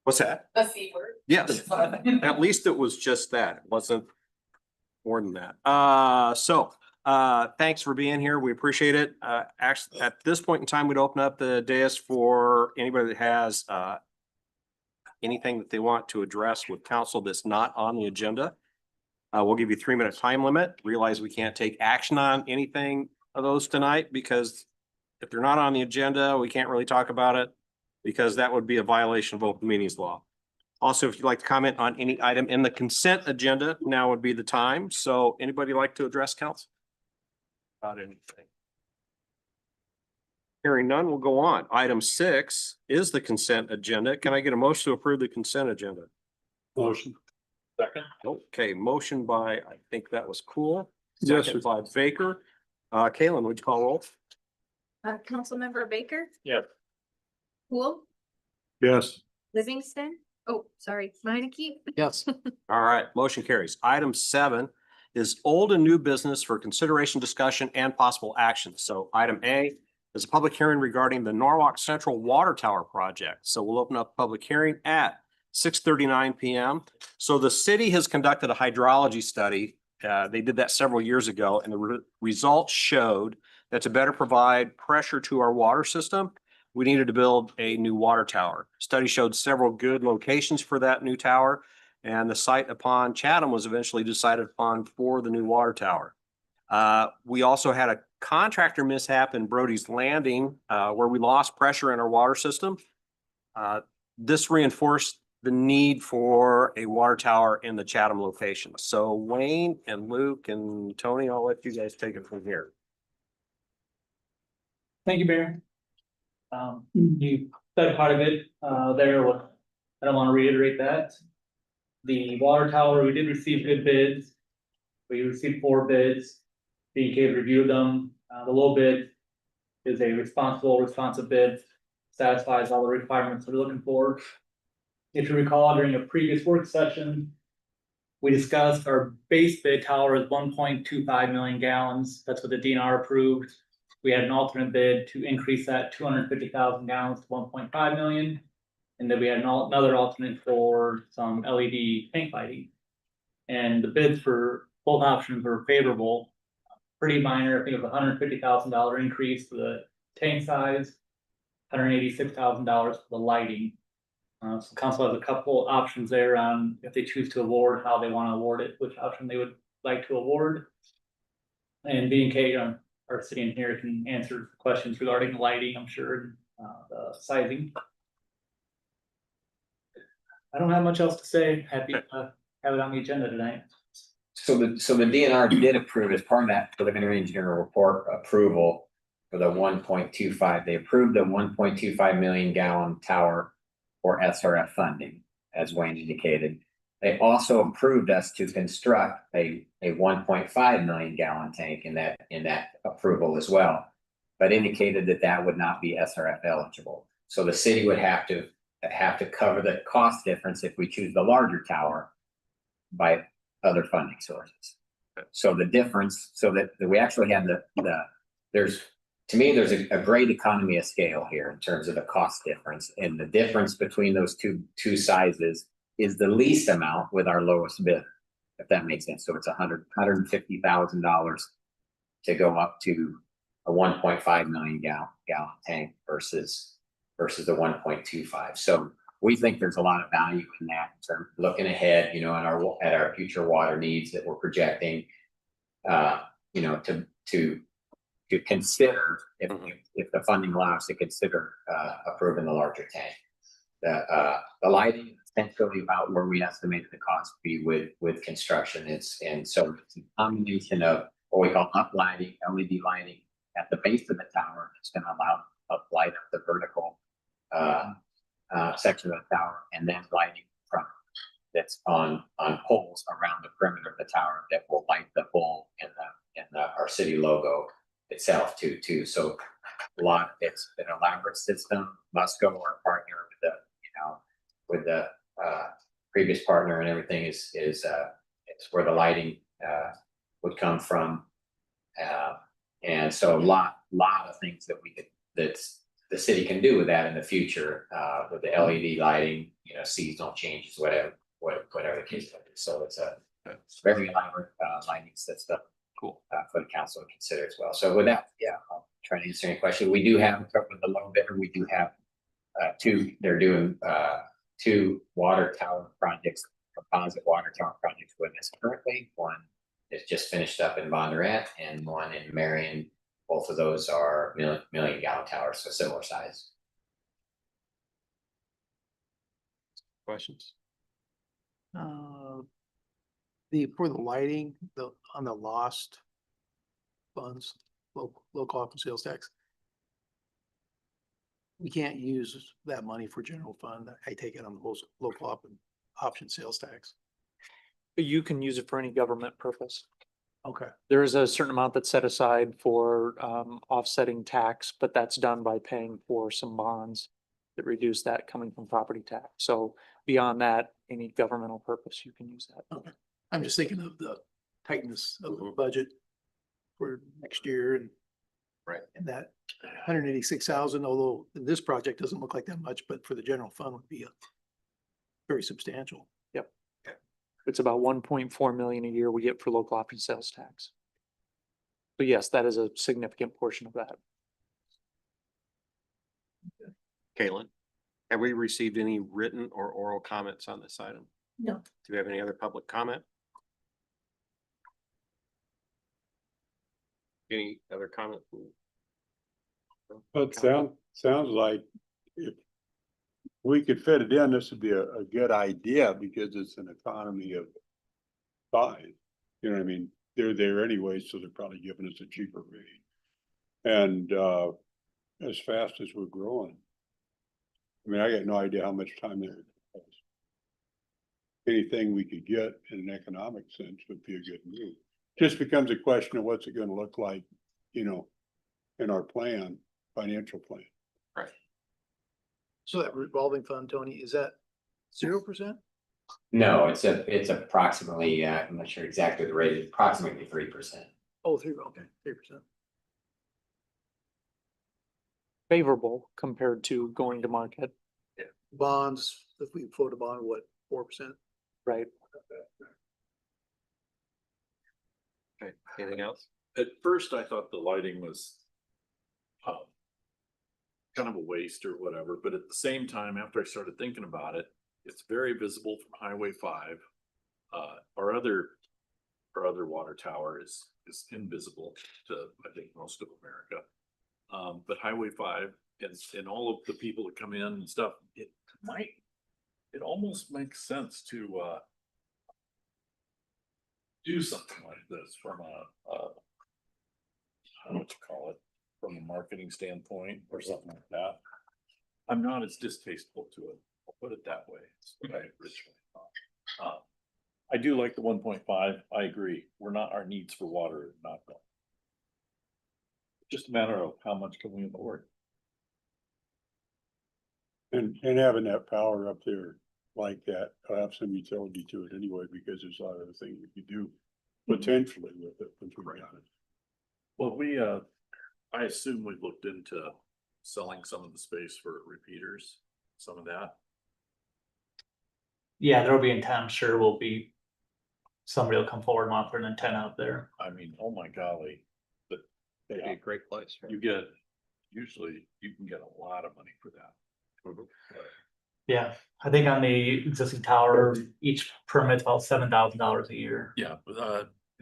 What's that? A C word. Yes, at least it was just that. It wasn't more than that. Thanks for being here. We appreciate it. Actually, at this point in time, we'd open up the dais for anybody that has anything that they want to address with council that's not on the agenda. We'll give you a 3-minute time limit. Realize we can't take action on anything of those tonight because if they're not on the agenda, we can't really talk about it because that would be a violation of open meetings law. Also, if you'd like to comment on any item in the consent agenda, now would be the time. So anybody like to address council? About anything? Hearing none, we'll go on. Item 6 is the consent agenda. Can I get a motion to approve the consent agenda? Motion. Second. Okay, motion by, I think that was Cool. Yes, Second by Baker. Kalen, would you call roll? Councilmember Baker, Yes. Cool, Yes. Livingston, oh, sorry, Minneke, Yes. All right, motion carries. Item 7 is old and new business for consideration, discussion, and possible action. So item A is a public hearing regarding the Norwalk Central Water Tower project. So we'll open up public hearing at 6:39 PM. So the city has conducted a hydrology study. They did that several years ago, and the results showed that to better provide pressure to our water system, we needed to build a new water tower. Study showed several good locations for that new tower, and the site upon Chatham was eventually decided upon for the new water tower. We also had a contractor mishap in Brody's Landing where we lost pressure in our water system. This reinforced the need for a water tower in the Chatham location. So Wayne and Luke and Tony, I'll let you guys take it from here. Thank you, Mayor. You said quite a bit, there, I don't want to reiterate that. The water tower, we did receive good bids. We received 4 bids. BK reviewed them. The low bid is a responsive bid, satisfies all the requirements we're looking for. If you recall, during a previous work session, we discussed our base bid tower is 1.25 million gallons. That's what the DNR approved. We had an alternate bid to increase that 250,000 gallons to 1.5 million. And then we had another alternate for some LED tank lighting. And the bids for both options were favorable. Pretty minor, I think it was $150,000 increase for the tank size. $186,000 for the lighting. So council has a couple options there on if they choose to award, how they want to award it, which option they would like to award. And B and K, our city engineer can answer questions regarding the lighting, I'm sure, and the sizing. I don't have much else to say. Happy to have it on the agenda tonight. So the DNR did approve as part of that preliminary engineering report approval for the 1.25. They approved the 1.25 million gallon tower for SRF funding, as Wayne indicated. They also approved us to construct a 1.5 million gallon tank in that approval as well, but indicated that that would not be SRF eligible. So the city would have to cover the cost difference if we choose the larger tower by other funding sources. So the difference, so that we actually have there's a great economy of scale here in terms of the cost difference, and the difference between those two sizes is the least amount with our lowest bidder, if that makes sense. So it's $150,000 to go up to a 1.5 million gallon tank versus the 1.25. So we think there's a lot of value in that in terms of looking ahead, at our future water needs that we're projecting, to consider if the funding allows to consider approving the larger tank. The lighting is essentially about where we estimated the cost to be with construction. And so it's a combination of what we call up lighting, LED lighting at the base of the tower. It's going to allow up light up the vertical section of the tower, and then lighting from that's on poles around the perimeter of the tower that will light the bulb and our city logo itself too. So it's an elaborate system. Musco, our partner with the previous partner and everything is where the lighting would come from. And so a lot of things that the city can do with that in the future, with the LED lighting, seasonal changes, whatever the case might be. So it's a very elaborate lighting system. Cool. For the council to consider as well. So with that, I'll try to answer any question. We do have with the low bidder, we do have they're doing 2 water tower projects, composite water tower projects with us currently. One is just finished up in Bondurant and one in Marion. Both of those are million gallon towers, so similar size. Questions? For the lighting, on the lost funds, local option sales tax. We can't use that money for general fund. I take it on the local option sales tax. You can use it for any government purpose. Okay. There is a certain amount that's set aside for offsetting tax, but that's done by paying for some bonds that reduce that coming from property tax. So beyond that, any governmental purpose, you can use that. Okay. I'm just thinking of the tightness of the budget for next year and and that 186,000, although this project doesn't look like that much, but for the general fund would be very substantial. Yep. It's about 1.4 million a year we get for local option sales tax. But yes, that is a significant portion of that. Caitlin, have we received any written or oral comments on this item? No. Do we have any other public comment? Any other comment? But sounds like if we could fit it in, this would be a good idea because it's an economy of size. You know what I mean? They're there anyway, so they're probably giving us a cheaper rate. And as fast as we're growing. I mean, I got no idea how much time there is. Anything we could get in an economic sense would be a good move. Just becomes a question of what's it going to look like, in our plan, financial plan. Right. So that revolving fund, Tony, is that 0%? No, it's approximately, I'm not sure exactly the rate, it's approximately 3%. Oh, 3%. Okay, 3%. Favorable compared to going to market. Bonds, if we float a bond, what, 4%? Right. Okay, anything else? At first, I thought the lighting was kind of a waste or whatever, but at the same time, after I started thinking about it, it's very visible from Highway 5. Our other water tower is invisible to, I think, most of America. But Highway 5 and all of the people that come in and stuff, it almost makes sense to do something like this from I don't know what you call it, from a marketing standpoint or something like that. I'm not as distasteful to it. I'll put it that way. It's what I originally thought. I do like the 1.5. I agree. Our needs for water are not going. Just a matter of how much can we afford. And having that power up there like that, I'll have some utility to it anyway, because there's a lot of other things you could do potentially with it. Once we got it. Well, I assume we've looked into selling some of the space for repeaters, some of that. Yeah, there'll be intent, I'm sure will be. Somebody will come forward and offer an antenna up there. I mean, oh my golly, but That'd be a great place. usually you can get a lot of money for that. Yeah, I think on the existing tower, each permit's about $7,000 a year. Yeah,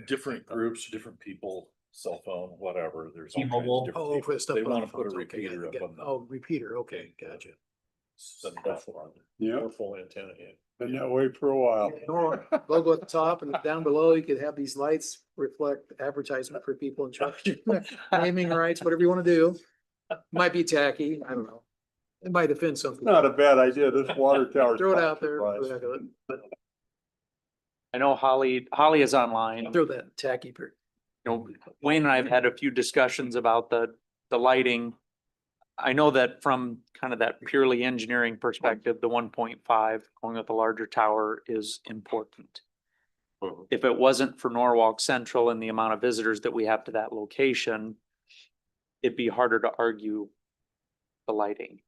different groups, different people, cell phone, whatever, there's all kinds T-Mobile. of different Oh, for people. the stuff. They on the wanna put a phones, okay, I repeater get up it. on the. Oh, repeater, okay, gotcha. Yeah, Full antenna. been that way for a while. Logo at the top and down below, you could have these lights reflect advertisement for people in charge. Naming rights, whatever you wanna do. Might be tacky, I don't know. It might offend some people. Not a bad idea. This water tower. Throw it out there. for the heck of it. I know Holly is online. Throw that tacky. Wayne and I have had a few discussions about the lighting. I know that from kind of that purely engineering perspective, the 1.5 going with the larger tower is important. If it wasn't for Norwalk Central and the amount of visitors that we have to that location, it'd be harder to argue the lighting.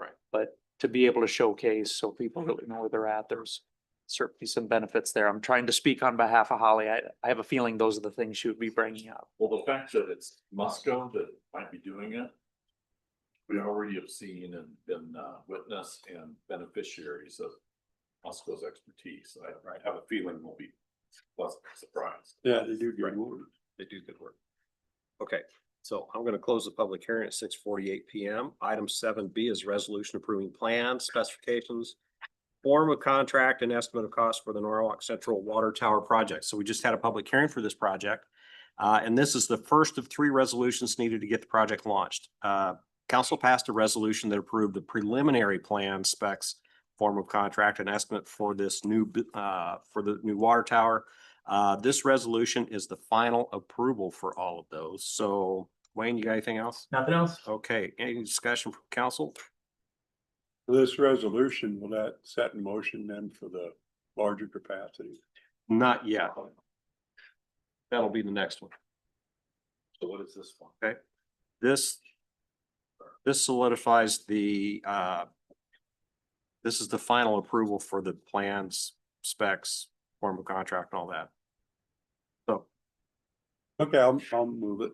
Right. But to be able to showcase so people really know where they're at, there's certainly some benefits there. I'm trying to speak on behalf of Holly. I have a feeling those are the things she would be bringing up. Well, the fact that it's Musco that might be doing it. We already have seen and been witness and beneficiaries of Musco's expertise. I have a feeling we'll be pleasantly surprised. Yeah, they do Right. good work. They do good work. Okay, so I'm gonna close the public hearing at 6:48 PM. Item 7B is resolution approving plans, specifications, form of contract and estimate of cost for the Norwalk Central Water Tower project. So we just had a public hearing for this project. And this is the first of 3 resolutions needed to get the project launched. Council passed a resolution that approved the preliminary plan specs, form of contract and estimate for this for the new water tower. This resolution is the final approval for all of those. So Wayne, you got anything else? Nothing else? Okay, any discussion from council? This resolution, will that set in motion then for the larger capacity? Not yet. That'll be the next one. So what is this one? Okay, this solidifies this is the final approval for the plans, specs, form of contract and all that. So, Okay, I'll move it.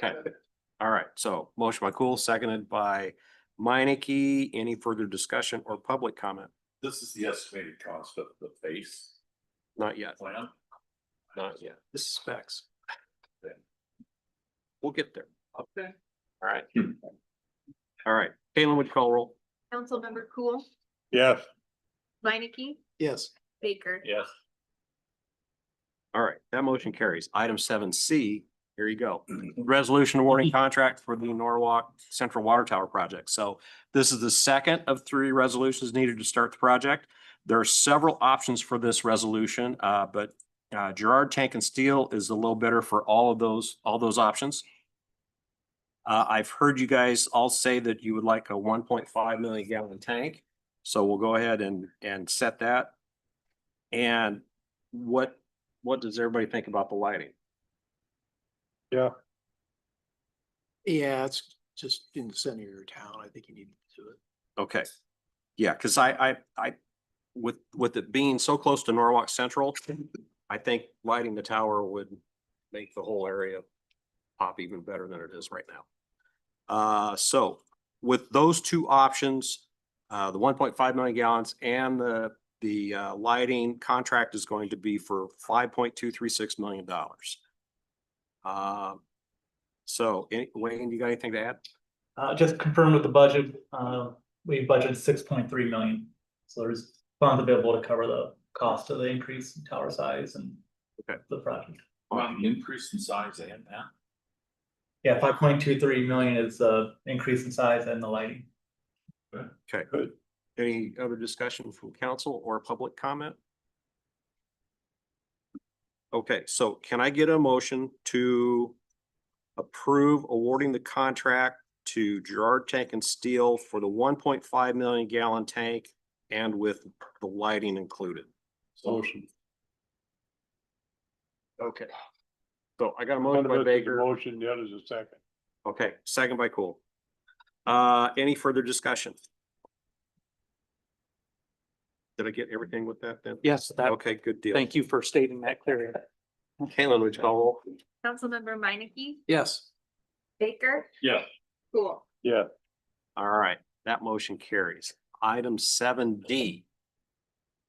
okay, all right, so motion by Cool, seconded by Meineke. Any further discussion or public comment? This is the estimated cost of the base Not yet, plan. not yet. This is specs. We'll get there. Okay. All right. All right, Caitlin, would you call roll? Councilmember Cool, Yes, Minneke, Yes. Baker. Yes. All right, that motion carries. Item 7C, here you go. Resolution awarding contract for the Norwalk Central Water Tower project. So this is the second of 3 resolutions needed to start the project. There are several options for this resolution, but Gerard Tank and Steel is a little better for all those options. I've heard you guys all say that you would like a 1.5 million gallon tank. So we'll go ahead and set that. And what does everybody think about the lighting? yeah, Yeah, it's just in the center of your town. I think you need to do it. Okay. Yeah, because I with it being so close to Norwalk Central, I think lighting the tower would make the whole area pop even better than it is right now. So with those two options, the 1.5 million gallons and the lighting contract is going to be for $5.236 million. So Wayne, you got anything to add? Just confirm with the budget, we budgeted 6.3 million. So there's funds available to cover the cost of the increase in tower size and Okay. the project. Increase in size and that. Yeah, 5.23 million is the increase in size and the lighting. Okay, good. Any other discussion from council or public comment? Okay, so can I get a motion to approve awarding the contract to Gerard Tank and Steel for the 1.5 million gallon tank and with the lighting included? Motion. Okay. So I got a motion by Baker. Motion, the other is a second. Okay, second by Cool. Any further discussion? Did I get everything with that then? Yes, that, Okay, good deal. thank you for stating that clearly. Kalen, would you call roll? Councilmember Minneke, Yes. Baker, Yeah. Cool. Yeah, All right, that motion carries. Item 7D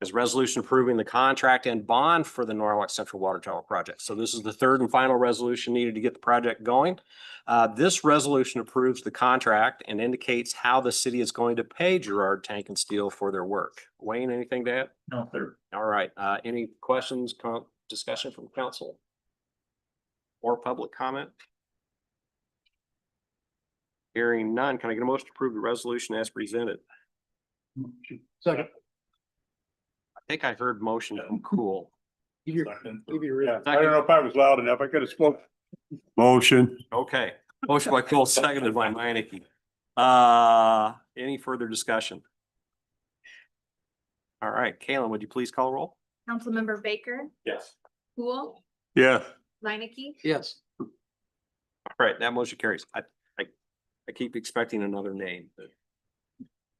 is resolution approving the contract and bond for the Norwalk Central Water Tower project. So this is the third and final resolution needed to get the project going. This resolution approves the contract and indicates how the city is going to pay Gerard Tank and Steel for their work. Wayne, anything to add? No, sir. All right, any questions, discussion from council? Or public comment? Hearing none, can I get a motion to approve the resolution as presented? Second. I think I heard motion from Cool. Give your, give your. yeah. I don't know if I was loud enough. I could have spoke. Motion. Okay, motion by Cool, seconded by Minneke. Any further discussion? All right, Kalen, would you please call roll? Councilmember Baker, Yes. Cool, Yeah. Minneke, Yes. All right, that motion carries. I keep expecting another name, but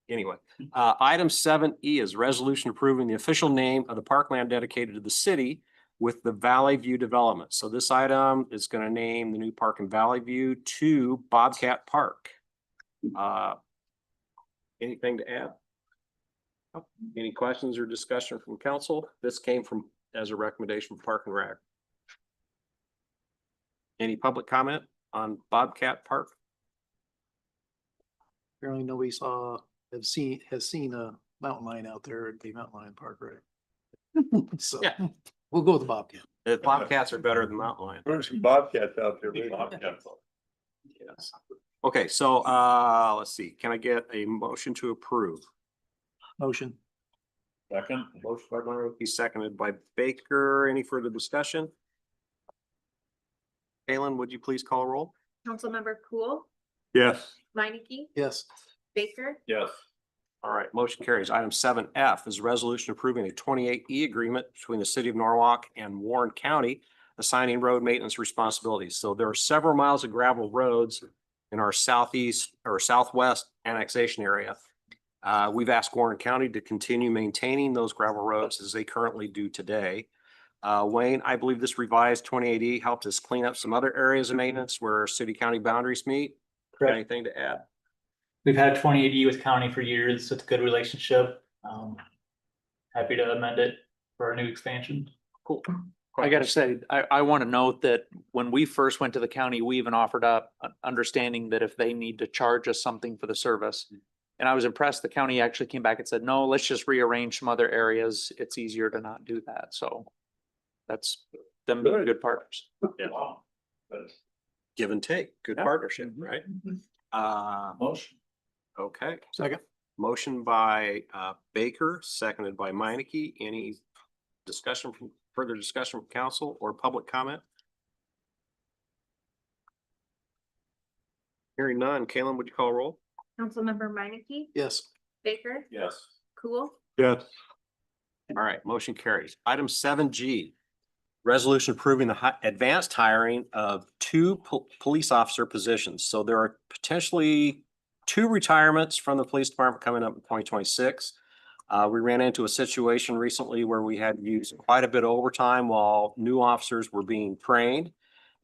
anyway, item 7E is resolution approving the official name of the parkland dedicated to the city with the Valley View development. So this item is going to name the new park in Valley View to Bobcat Park. Anything to add? Any questions or discussion from council? This came from, as a recommendation from Park and Rec. Any public comment on Bobcat Park? Apparently nobody has seen a mountain lion out there at the Mountain Lion Park, right? So, Yeah. we'll go with the Bobcat. The Bobcats are better than mountain lion. There's some bobcats out there. Yes. Okay, so let's see. Can I get a motion to approve? Motion. Second. Motion by Minneke, seconded by Baker. Any further discussion? Kalen, would you please call a roll? Councilmember Cool, Yes. Minneke, Yes. Baker, Yes. All right, motion carries. Item 7F is a resolution approving a 28E agreement between the city of Norwalk and Warren County, assigning road maintenance responsibilities. So there are several miles of gravel roads in our southeast or southwest annexation area. We've asked Warren County to continue maintaining those gravel roads as they currently do today. Wayne, I believe this revised 28E helped us clean up some other areas of maintenance where city-county boundaries meet. Correct. Anything to add? We've had 28E with county for years, so it's a good relationship. Happy to amend it for our new expansion. Cool. I gotta say, I want to note that when we first went to the county, we even offered up understanding that if they need to charge us something for the service. And I was impressed, the county actually came back and said, no, let's just rearrange some other areas. It's easier to not do that. So that's them being good partners. Yeah. Give and take, good partnership, right? Motion. Okay, Second. motion by Baker, seconded by Minneke. Any further discussion from council or public comment? Hearing none. Kalen, would you call roll? Councilmember Minneke, Yes. Baker, Yes. Cool, Yes. All right, motion carries. Item 7G, resolution approving the advanced hiring of two police officer positions. So there are potentially two retirements from the police department coming up in 2026. We ran into a situation recently where we had to use quite a bit of overtime while new officers were being trained.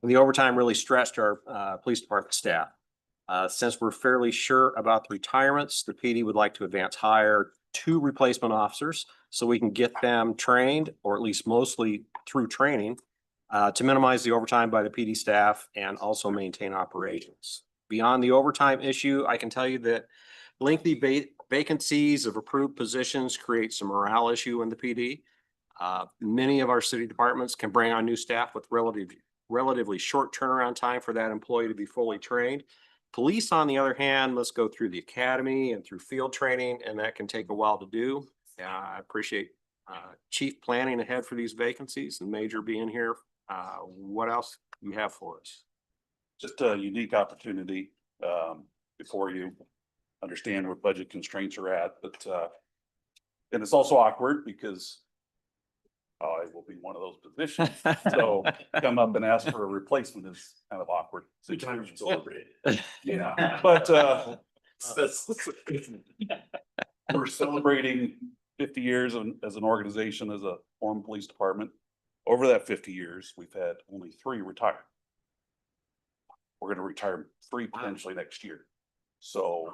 And the overtime really stretched our police department staff. Since we're fairly sure about the retirements, the PD would like to advance hire 2 replacement officers so we can get them trained, or at least mostly through training, to minimize the overtime by the PD staff and also maintain operations. Beyond the overtime issue, I can tell you that lengthy vacancies of approved positions create some morale issue in the PD. Many of our city departments can bring on new staff with relatively short turnaround time for that employee to be fully trained. Police, on the other hand, must go through the academy and through field training, and that can take a while to do. I appreciate chief planning ahead for these vacancies and Major being here. What else you have for us? Just a unique opportunity before you understand what budget constraints are at, but and it's also awkward because I will be one of those positions. So come up and ask for a replacement is kind of awkward. Yeah, but we're celebrating 50 years as an organization, as a Orem Police Department. Over that 50 years, we've had only 3 retire. We're gonna retire 3 potentially next year. So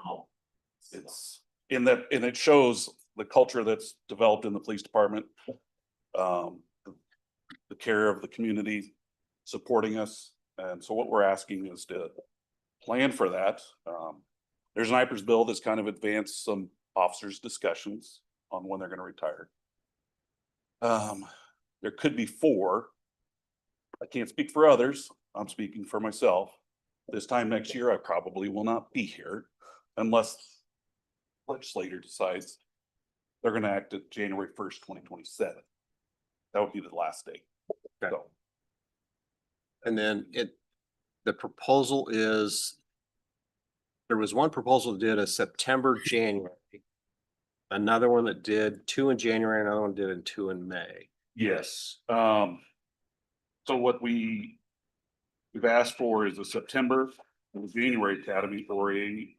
it's in that, and it shows the culture that's developed in the police department. The care of the community supporting us. And so what we're asking is to plan for that. There's an IPERS bill that's kind of advanced some officers' discussions on when they're gonna retire. There could be 4. I can't speak for others. I'm speaking for myself. This time next year, I probably will not be here unless legislator decides they're gonna act at January 1st, 2027. That would be the last day. Okay. So, And then the proposal is, there was one proposal that did a September, January. Another one that did 2 in January, another one did 2 in May. yes. So what we've asked for is a September and January academy or a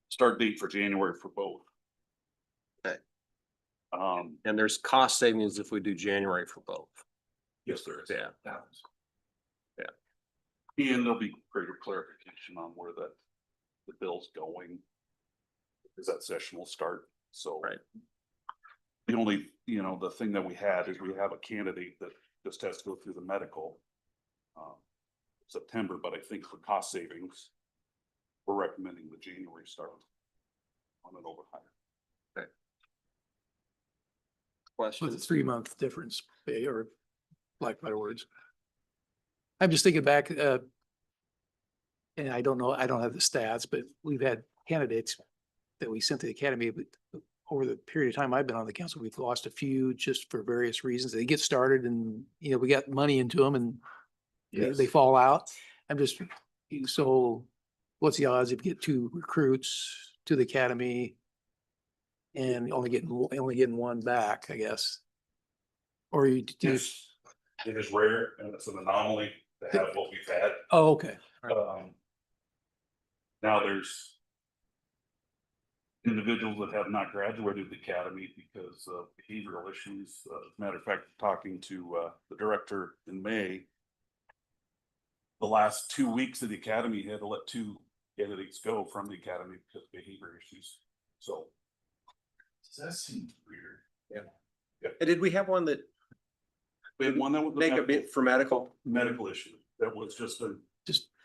start date for January for both. Okay. Um, And there's cost savings if we do January for both. yes, there is. Yeah. And there'll be greater clarification on where the bill's going. Because that session will start, so. Right. The only, the thing that we had is we have a candidate that just has to go through the medical. September, but I think for cost savings, we're recommending the January start on an overhire. Question? With a 3-month difference, or like better words. I'm just thinking back, and I don't know, I don't have the stats, but we've had candidates that we sent to the academy, but over the period of time I've been on the council, we've lost a few just for various reasons. They get started and, we got money into them and they fall out. I'm just, so what's the odds if you get 2 recruits to the academy and only getting 1 back, I guess? Or you do, It is rare and it's an anomaly to have what we've had. oh, okay. Now there's individuals that have not graduated the academy because of behavioral issues. As a matter of fact, talking to the director in May, the last 2 weeks of the academy had to let 2 candidates go from the academy because of behavior issues. So that seems weird. Did we have one that We had one that was make a bit for medical? medical issue that was just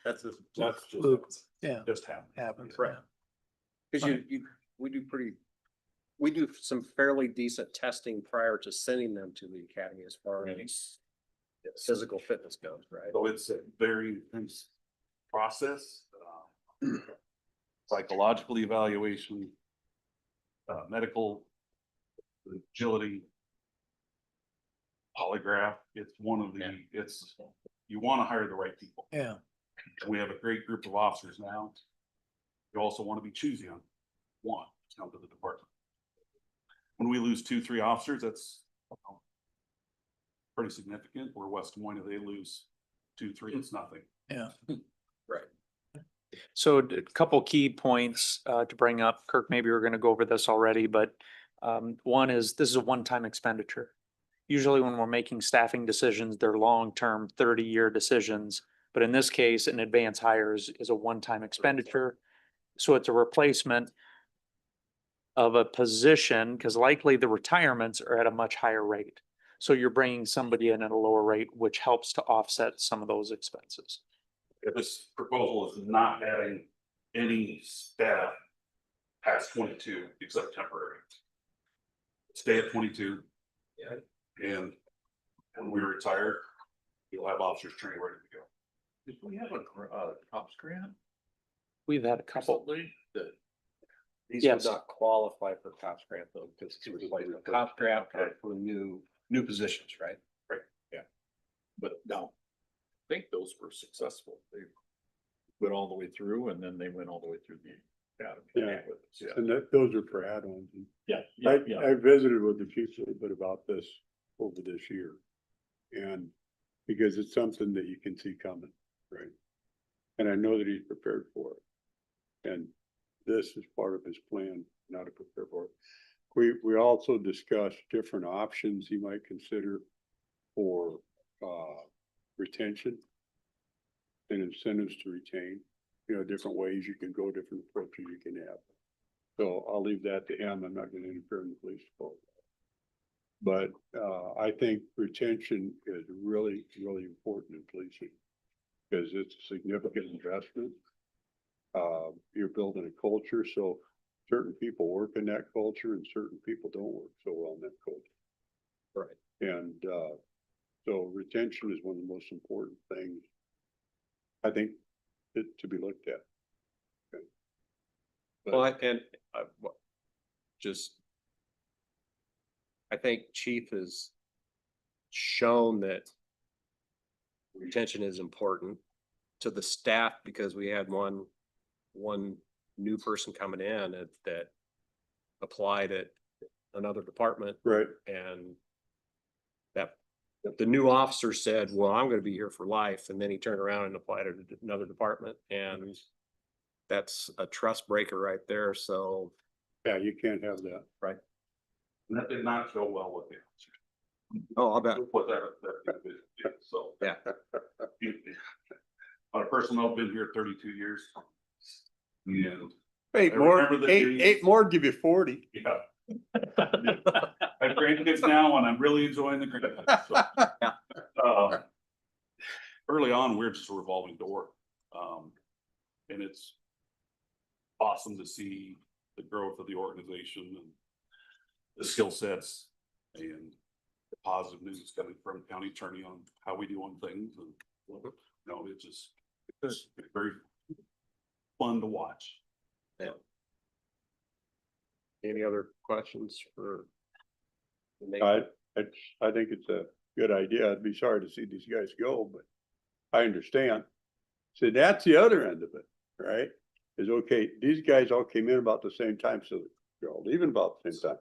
That's Fluke. Yeah, just happened. happens. Right. Cause we do some fairly decent testing prior to sending them to the academy as far as physical fitness goes, right? So it's a very intense process, psychological evaluation, medical agility, polygraph. It's one of the, you want to hire the right people. Yeah. We have a great group of officers now. You also want to be choosy on one to come to the department. When we lose 2, 3 officers, that's pretty significant. Where West Des Moines, if they lose 2, 3, it's nothing. Yeah. Right. So a couple key points to bring up. Kirk, maybe we're gonna go over this already, but one is this is a one-time expenditure. Usually when we're making staffing decisions, they're long-term 30-year decisions. But in this case, an advance hire is a one-time expenditure. So it's a replacement of a position, because likely the retirements are at a much higher rate. So you're bringing somebody in at a lower rate, which helps to offset some of those expenses. This proposal is not adding any staff past 22 except temporary. Stay at 22. Yeah. And when we retire, you'll have officers training ready to go. Did we have a cops grant We've had a couple. recently that? These Yes. would not qualify for cops grant though, because it was like a cops grant for new positions, right? But no, I think those were successful. They went all the way through and then they went all the way through the academy. Yeah. with us, Yeah, And those are for add-ons. yeah, I, yeah, yeah. I visited with the chief a little bit about this over this year. And because it's something that you can see coming, right? And I know that he's prepared for it. And this is part of his plan, not to prepare for it. We also discussed different options he might consider for, retention and incentives to retain, different ways you can go, different approaches you can have. So I'll leave that to him. I'm not gonna interfere in the police department. But I think retention is really, really important in policing. Because it's a significant investment. You're building a culture, so certain people work in that culture and certain people don't work so well in that culture. Right. And so retention is one of the most important things, I think, to be looked at. Okay. But- I think Chief has shown that retention is important to the staff, because we had one new person coming in that applied at another department, Right, and that the new officer said, well, I'm gonna be here for life, and then he turned around and applied at another department, and that's a trust breaker right there, so. yeah, you can't have that. Right. And that did not go well with the officers. Oh, I'll bet. What so. Yeah. On a personal, I've been here 32 years. And Eight I more, remember the days- eight more, give you 40. yeah. I have grandkids now and I'm really enjoying the grandkids. So, early on, we're just a revolving door. And it's awesome to see the growth of the organization and the skill sets and the positive news coming from county attorney on how we do on things. And, it's very fun to watch. Any other questions for? I think it's a good idea. I'd be sorry to see these guys go, but I understand. So that's the other end of it, right? Is okay, these guys all came in about the same time, so they're all leaving about the same time.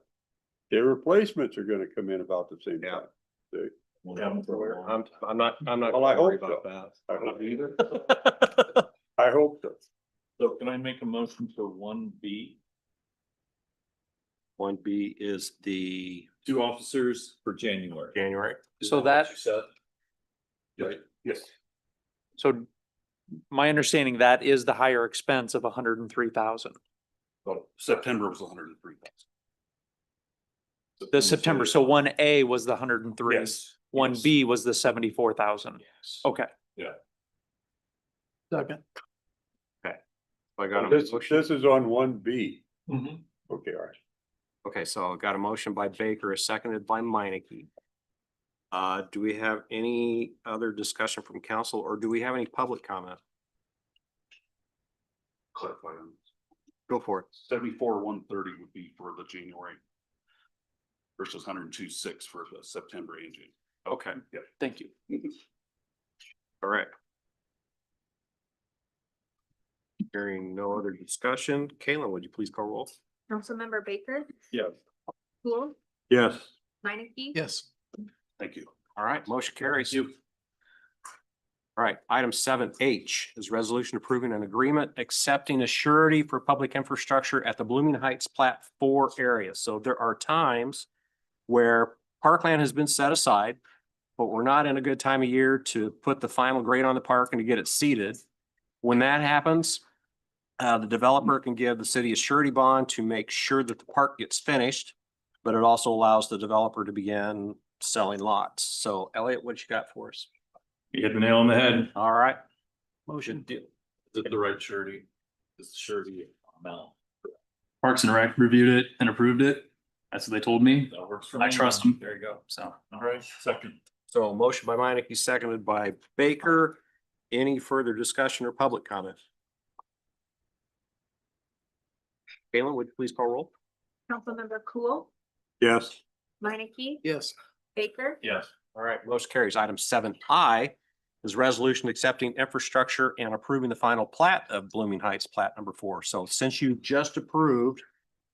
Their replacements are gonna come in about the same Yeah. time. See? We'll have them for a while. I'm not Well, I worried hope about so. that. I hope- Not either. I hope so. So can I make a motion for 1B? 1B is the 2 officers for January. January. So that, Yes. Yes. so my understanding, that is the higher expense of 103,000. Well, September was 103,000. The September, so 1A was the 103. Yes. 1B was the 74,000. Yes. Okay. Second. I got a This motion. is on 1B. Mm-hmm. Okay, all right. Okay, so I got a motion by Baker, seconded by Meineke. Do we have any other discussion from council, or do we have any public comment? Clarify on Go for it. 74,130 would be for the January versus 102,600 for the September and June. Okay, Yeah. Thank you. all right. Hearing no other discussion, Kayla, would you please call roll? Councilmember Baker, Yes. Cool, Yes. Minneke. Yes. Thank you. All right, motion carries. All right, item 7H is resolution approving an agreement accepting a surety for public infrastructure at the Blooming Heights Plat 4 area. So there are times where parkland has been set aside but we're not in a good time of year to put the final grade on the park and to get it seeded. When that happens, the developer can give the city a surety bond to make sure that the park gets finished, but it also allows the developer to begin selling lots. So Elliot, what you got for us? You hit the nail on the head. All right. Motion. Is it the right surety? Is the surety amount? Parks and Rec reviewed it and approved it. That's what they told me. That works for me. I trust them. There you go. So. All right, second. So motion by Meineke, seconded by Baker. Any further discussion or public comment? Galen, would you please call roll? Councilmember Cool, Yes. Minneke, Yes. Baker, Yes. All right, motion carries. Item 7I is resolution accepting infrastructure and approving the final plat of Blooming Heights, plat number 4. So since you just approved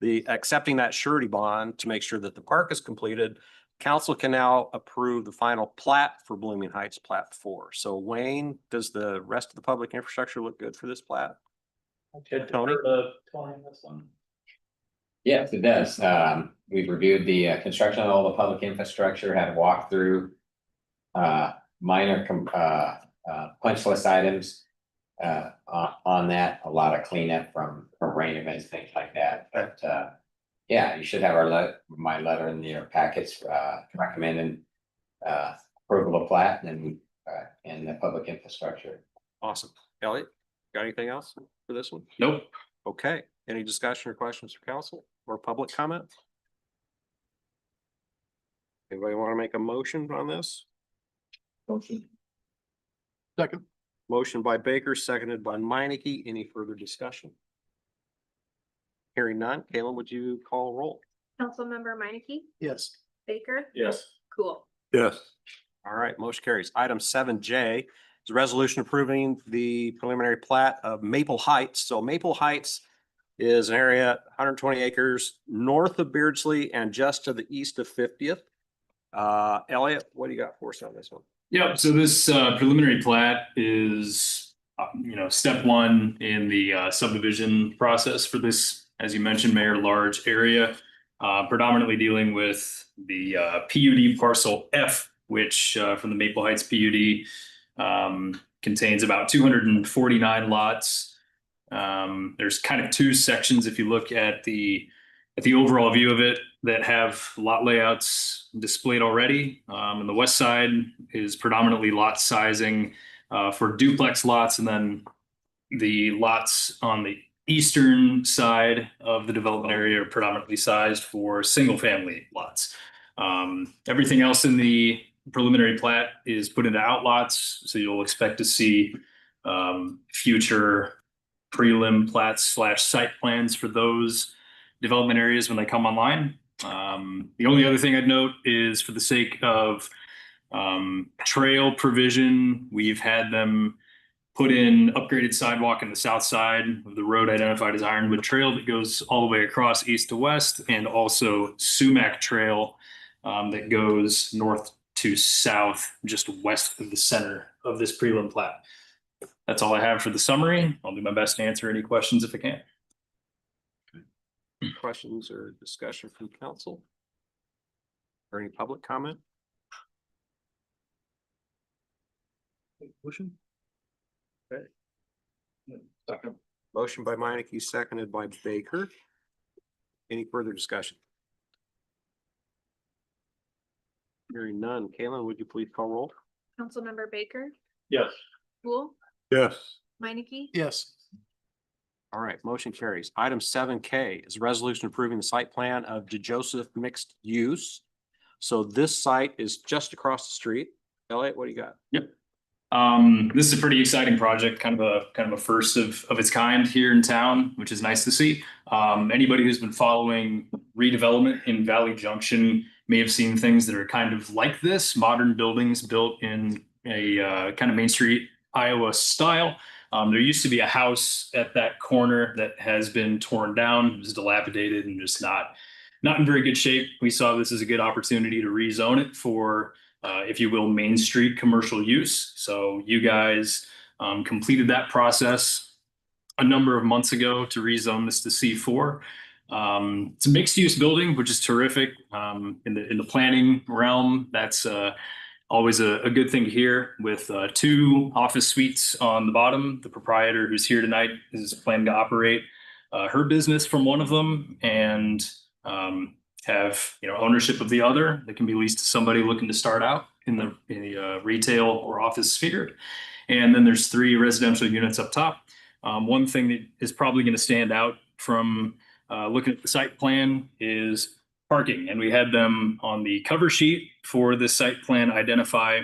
the accepting that surety bond to make sure that the park is completed, council can now approve the final plat for Blooming Heights, plat 4. So Wayne, does the rest of the public infrastructure look good for this plat? Tony? Tony, this one. Yes, it does. We've reviewed the construction of all the public infrastructure, had a walkthrough. Minor punch list items on that, a lot of cleanup from rain events, things like that. But yeah, you should have my letter in your packets recommending approval of plat and the public infrastructure. Awesome. Elliot, got anything else for this one? Nope. Okay, any discussion or questions for council or public comment? Anybody want to make a motion on this? Motion. Second. Motion by Baker, seconded by Meineke. Any further discussion? Hearing none. Kayla, would you call roll? Councilmember Minneke, Yes. Baker, Yes. Cool. Yes. All right, motion carries. Item 7J is a resolution approving the preliminary plat of Maple Heights. So Maple Heights is an area 120 acres north of Beardsley and just to the east of 50th. Elliot, what do you got for us on this one? Yep, so this preliminary plat is, step one in the subdivision process for this, as you mentioned, Mayor, large area. Predominantly dealing with the PUD parcel F, which from the Maple Heights PUD contains about 249 lots. There's kind of two sections if you look at the overall view of it that have lot layouts displayed already. And the west side is predominantly lot sizing for duplex lots, and then the lots on the eastern side of the development area are predominantly sized for single family lots. Everything else in the preliminary plat is put into outlots, so you'll expect to see future prelim plats / site plans for those development areas when they come online. The only other thing I'd note is, for the sake of trail provision, we've had them put in upgraded sidewalk in the south side of the road identified as Ironwood Trail that goes all the way across east to west, and also Sumac Trail that goes north to south, just west of the center of this prelim plat. That's all I have for the summary. I'll do my best to answer any questions if I can. Questions or discussion from council? Or any public comment? Motion. Second. Motion by Meineke, seconded by Baker. Any further discussion? Hearing none. Kayla, would you please call roll? Councilmember Baker, Yes. Cool, Yes. Minneke, Yes. All right, motion carries. Item 7K is a resolution approving the site plan of DeJoseph Mixed Use. So this site is just across the street. Elliot, what do you got? Yep. This is a pretty exciting project, kind of a first of its kind here in town, which is nice to see. Anybody who's been following redevelopment in Valley Junction may have seen things that are kind of like this, modern buildings built in a kind of Main Street, Iowa style. There used to be a house at that corner that has been torn down. It was dilapidated and just not in very good shape. We saw this as a good opportunity to rezone it for, if you will, Main Street commercial use. So you guys completed that process a number of months ago to rezone this to C4. It's a mixed use building, which is terrific. In the planning realm, that's always a good thing to hear with two office suites on the bottom. The proprietor who's here tonight is planning to operate her business from one of them and have ownership of the other that can be leased to somebody looking to start out in the retail or office sphere. And then there's 3 residential units up top. One thing that is probably going to stand out from looking at the site plan is parking. And we had them on the cover sheet for the site plan identify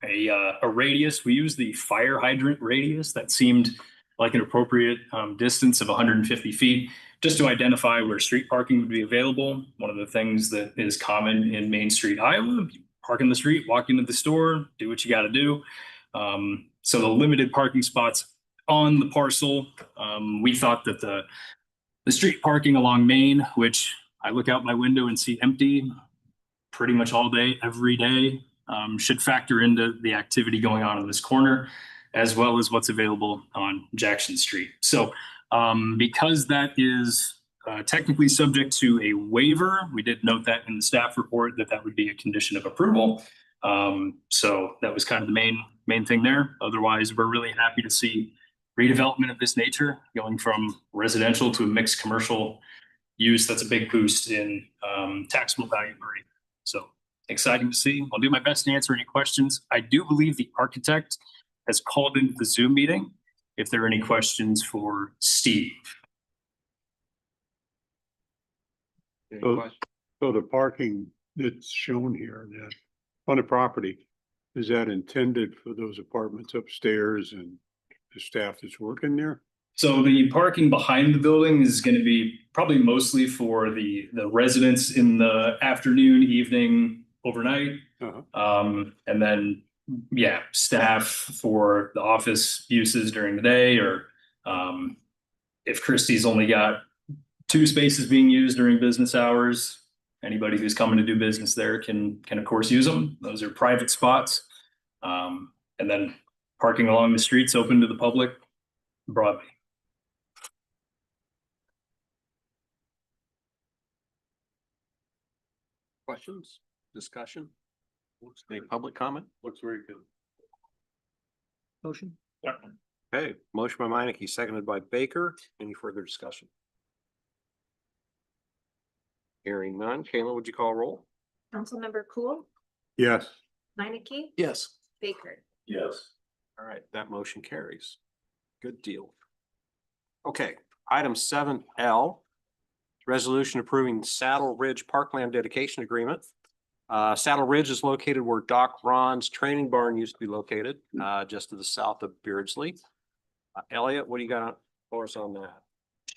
a radius. We used the fire hydrant radius. That seemed like an appropriate distance of 150 feet, just to identify where street parking would be available. One of the things that is common in Main Street, Iowa, park in the street, walk into the store, do what you got to do. So the limited parking spots on the parcel, we thought that the street parking along Main, which I look out my window and see empty pretty much all day, every day, should factor into the activity going on in this corner, as well as what's available on Jackson Street. So because that is technically subject to a waiver, we did note that in the staff report that would be a condition of approval. So that was kind of the main thing there. Otherwise, we're really happy to see redevelopment of this nature going from residential to a mixed commercial use. That's a big boost in taxable value per acre. So exciting to see. I'll do my best to answer any questions. I do believe the architect has called into the Zoom meeting if there are any questions for Steve. So the parking that's shown here, that on the property, is that intended for those apartments upstairs and the staff that's working there? So the parking behind the building is going to be probably mostly for the residents in the afternoon, evening, overnight. And then, yeah, staff for the office uses during the day, or if Christie's only got 2 spaces being used during business hours, anybody who's coming to do business there can of course use them. Those are private spots. And then parking along the streets open to the public broadly. Questions, discussion? Any public comment? Looks very good. Motion? Okay, motion by Meineke, seconded by Baker. Any further discussion? Hearing none. Kayla, would you call roll? Councilmember Cool, Yes. Meineke, Yes. Baker. Yes. All right, that motion carries. Good deal. Okay, item 7L. Resolution approving Saddle Ridge Parkland dedication agreement. Saddle Ridge is located where Doc Ron's training barn used to be located, just to the south of Beardsley. Elliot, what do you got for us on that?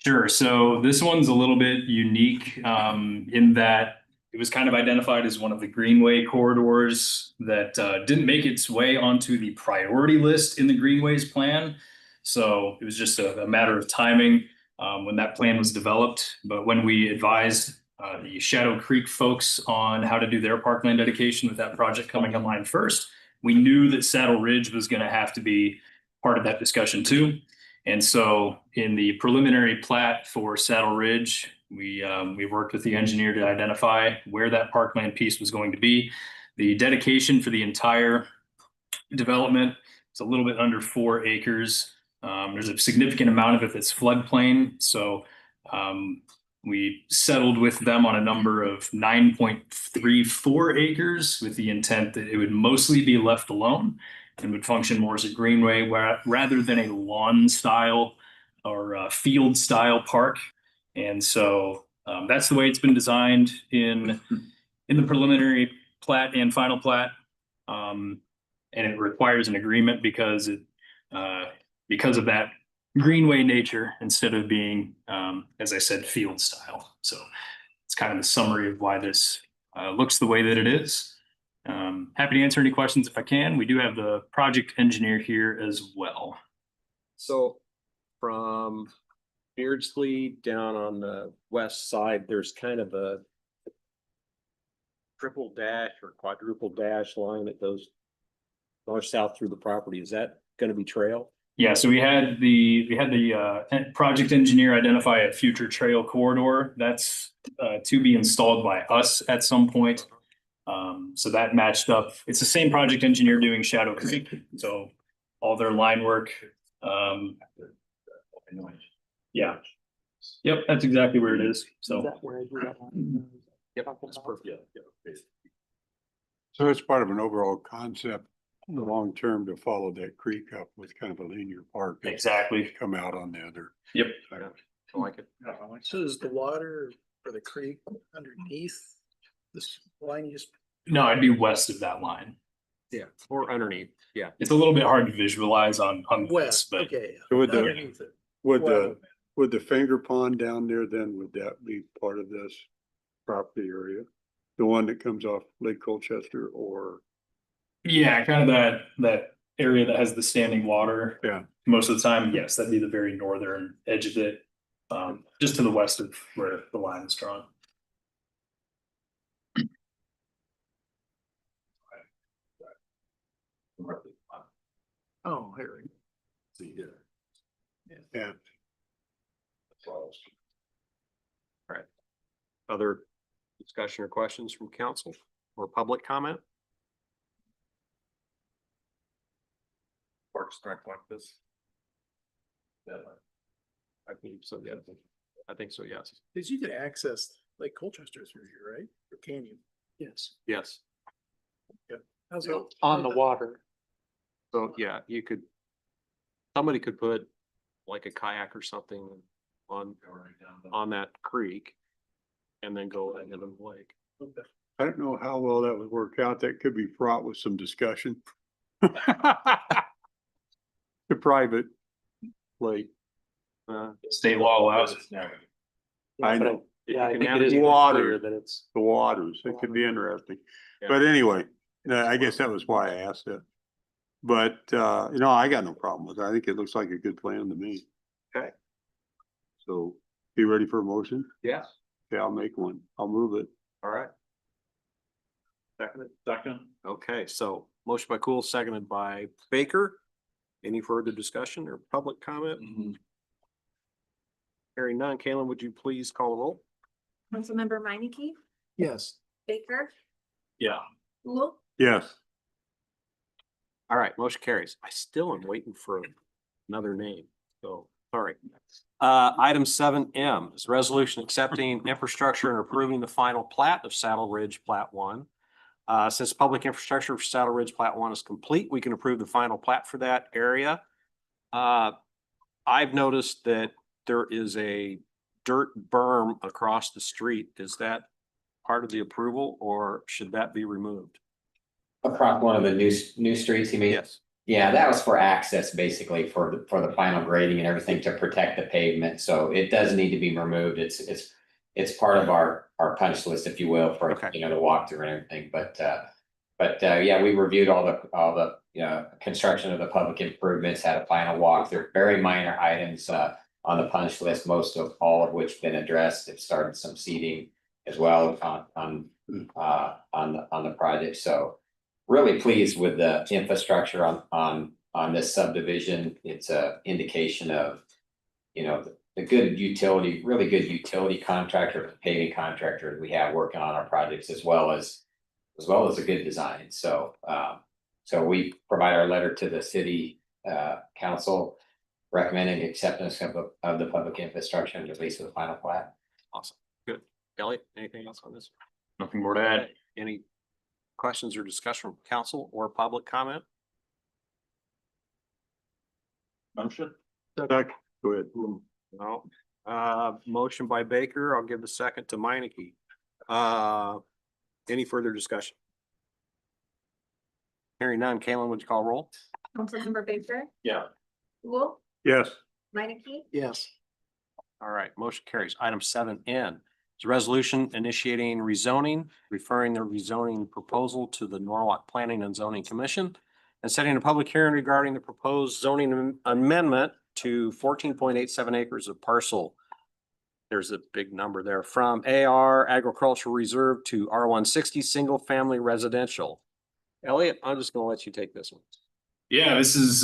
Sure. So this one's a little bit unique in that it was kind of identified as one of the greenway corridors that didn't make its way onto the priority list in the greenways plan. So it was just a matter of timing when that plan was developed. But when we advised the Shadow Creek folks on how to do their parkland dedication with that project coming online first, we knew that Saddle Ridge was going to have to be part of that discussion too. And so in the preliminary plat for Saddle Ridge, we worked with the engineer to identify where that parkland piece was going to be. The dedication for the entire development is a little bit under 4 acres. There's a significant amount of it that's floodplain. So we settled with them on a number of 9.34 acres with the intent that it would mostly be left alone and would function more as a greenway rather than a lawn style or field style park. And so that's the way it's been designed in the preliminary plat and final plat. And it requires an agreement because of that greenway nature instead of being, as I said, field style. So it's kind of the summary of why this looks the way that it is. Happy to answer any questions if I can. We do have the project engineer here as well. So from Beardsley down on the west side, there's kind of a triple dash or quadruple dash line that goes north south through the property. Is that going to be trail? Yeah, so we had the project engineer identify a future trail corridor that's to be installed by us at some point. So that matched up. It's the same project engineer doing Shadow Creek, so all their line work. Yeah. Yep, that's exactly where it is. So. Yep, that's perfect. So it's part of an overall concept in the long term to follow that creek up with kind of a linear park. and Exactly. Come out on the other. Yep. I like it. So is the water or the creek underneath this line you just? No, I'd be west of that line. Yeah, or underneath, yeah. It's a little bit hard to visualize on this, West, but okay. So would the, Underneath it. would Well, the finger pond down there then, would that be part of this property area? The one that comes off Lake Colchester or? yeah, kind of that area that has the standing water. Yeah. Most of the time, yes, that'd be the very northern edge of it. Just to the west of where the line is drawn. Oh, here. Yeah. Other discussion or questions from council or public comment? Park strike like this. I believe so, yeah. I think so, yes. Cause you could access Lake Colchester through here, right? Or can you? Yes, Yes. How's it? on the water. So, yeah, you could, somebody could put like a kayak or something on that creek and then go into the lake. I don't know how well that would work out. That could be fraught with some discussion. The private lake. State law allows it. I know. Yeah, I You think can it is have clear water. that it's. The waters, it could be interesting. Yeah. But anyway, I guess that was why I asked it. But, I got no problem with it. I think it looks like a good plan to me. Okay. So, be ready for a motion? Yeah. Okay, I'll make one. I'll move it. All right. Second. Second. Okay, so motion by Cool, seconded by Baker. Any further discussion or public comment? Hearing none, Kalen, would you please call the roll? Councilmember Minneke, Yes. Baker, Yeah. Cool, Yes. All right, motion carries. I still am waiting for another name, so sorry. Item 7M is resolution accepting infrastructure and approving the final plat of Saddle Ridge Plat 1. Since public infrastructure for Saddle Ridge Plat 1 is complete, we can approve the final plat for that area. I've noticed that there is a dirt berm across the street. Is that part of the approval or should that be removed? Across one of the new streets, you mean? Yes. Yeah, that was for access, basically, for the final grading and everything to protect the pavement, so it does need to be removed. It's part of our punch list, if you will, for, Okay. the walkthrough and everything, but yeah, we reviewed all the, construction of the public improvements, had a final walkthrough, very minor items, on the punch list, most of all of which been addressed. It started some seeding as well on the project, so really pleased with the infrastructure on this subdivision. It's a indication of, the good utility, really good utility contractor, paving contractor we have working on our projects as well as a good design. So we provide our letter to the city council recommending acceptance of the public infrastructure and release of the final plat. Awesome. Good. Elliot, anything else on this? Nothing more to add. Any questions or discussion from council or public comment? Motion. Go ahead. No. Motion by Baker. I'll give the second to Minneke. Any further discussion? Hearing none, Kalen, would you call roll? Councilmember Baker, Yeah. Cool, Yes. Minneke, Yes. All right, motion carries. Item 7N is a resolution initiating rezoning, referring the rezoning proposal to the Norwalk Planning and Zoning Commission and setting a public hearing regarding the proposed zoning amendment to 14.87 acres of parcel. There's a big number there, from AR agricultural reserve to R160 single family residential. Elliot, I'm just gonna let you take this one. Yeah, this is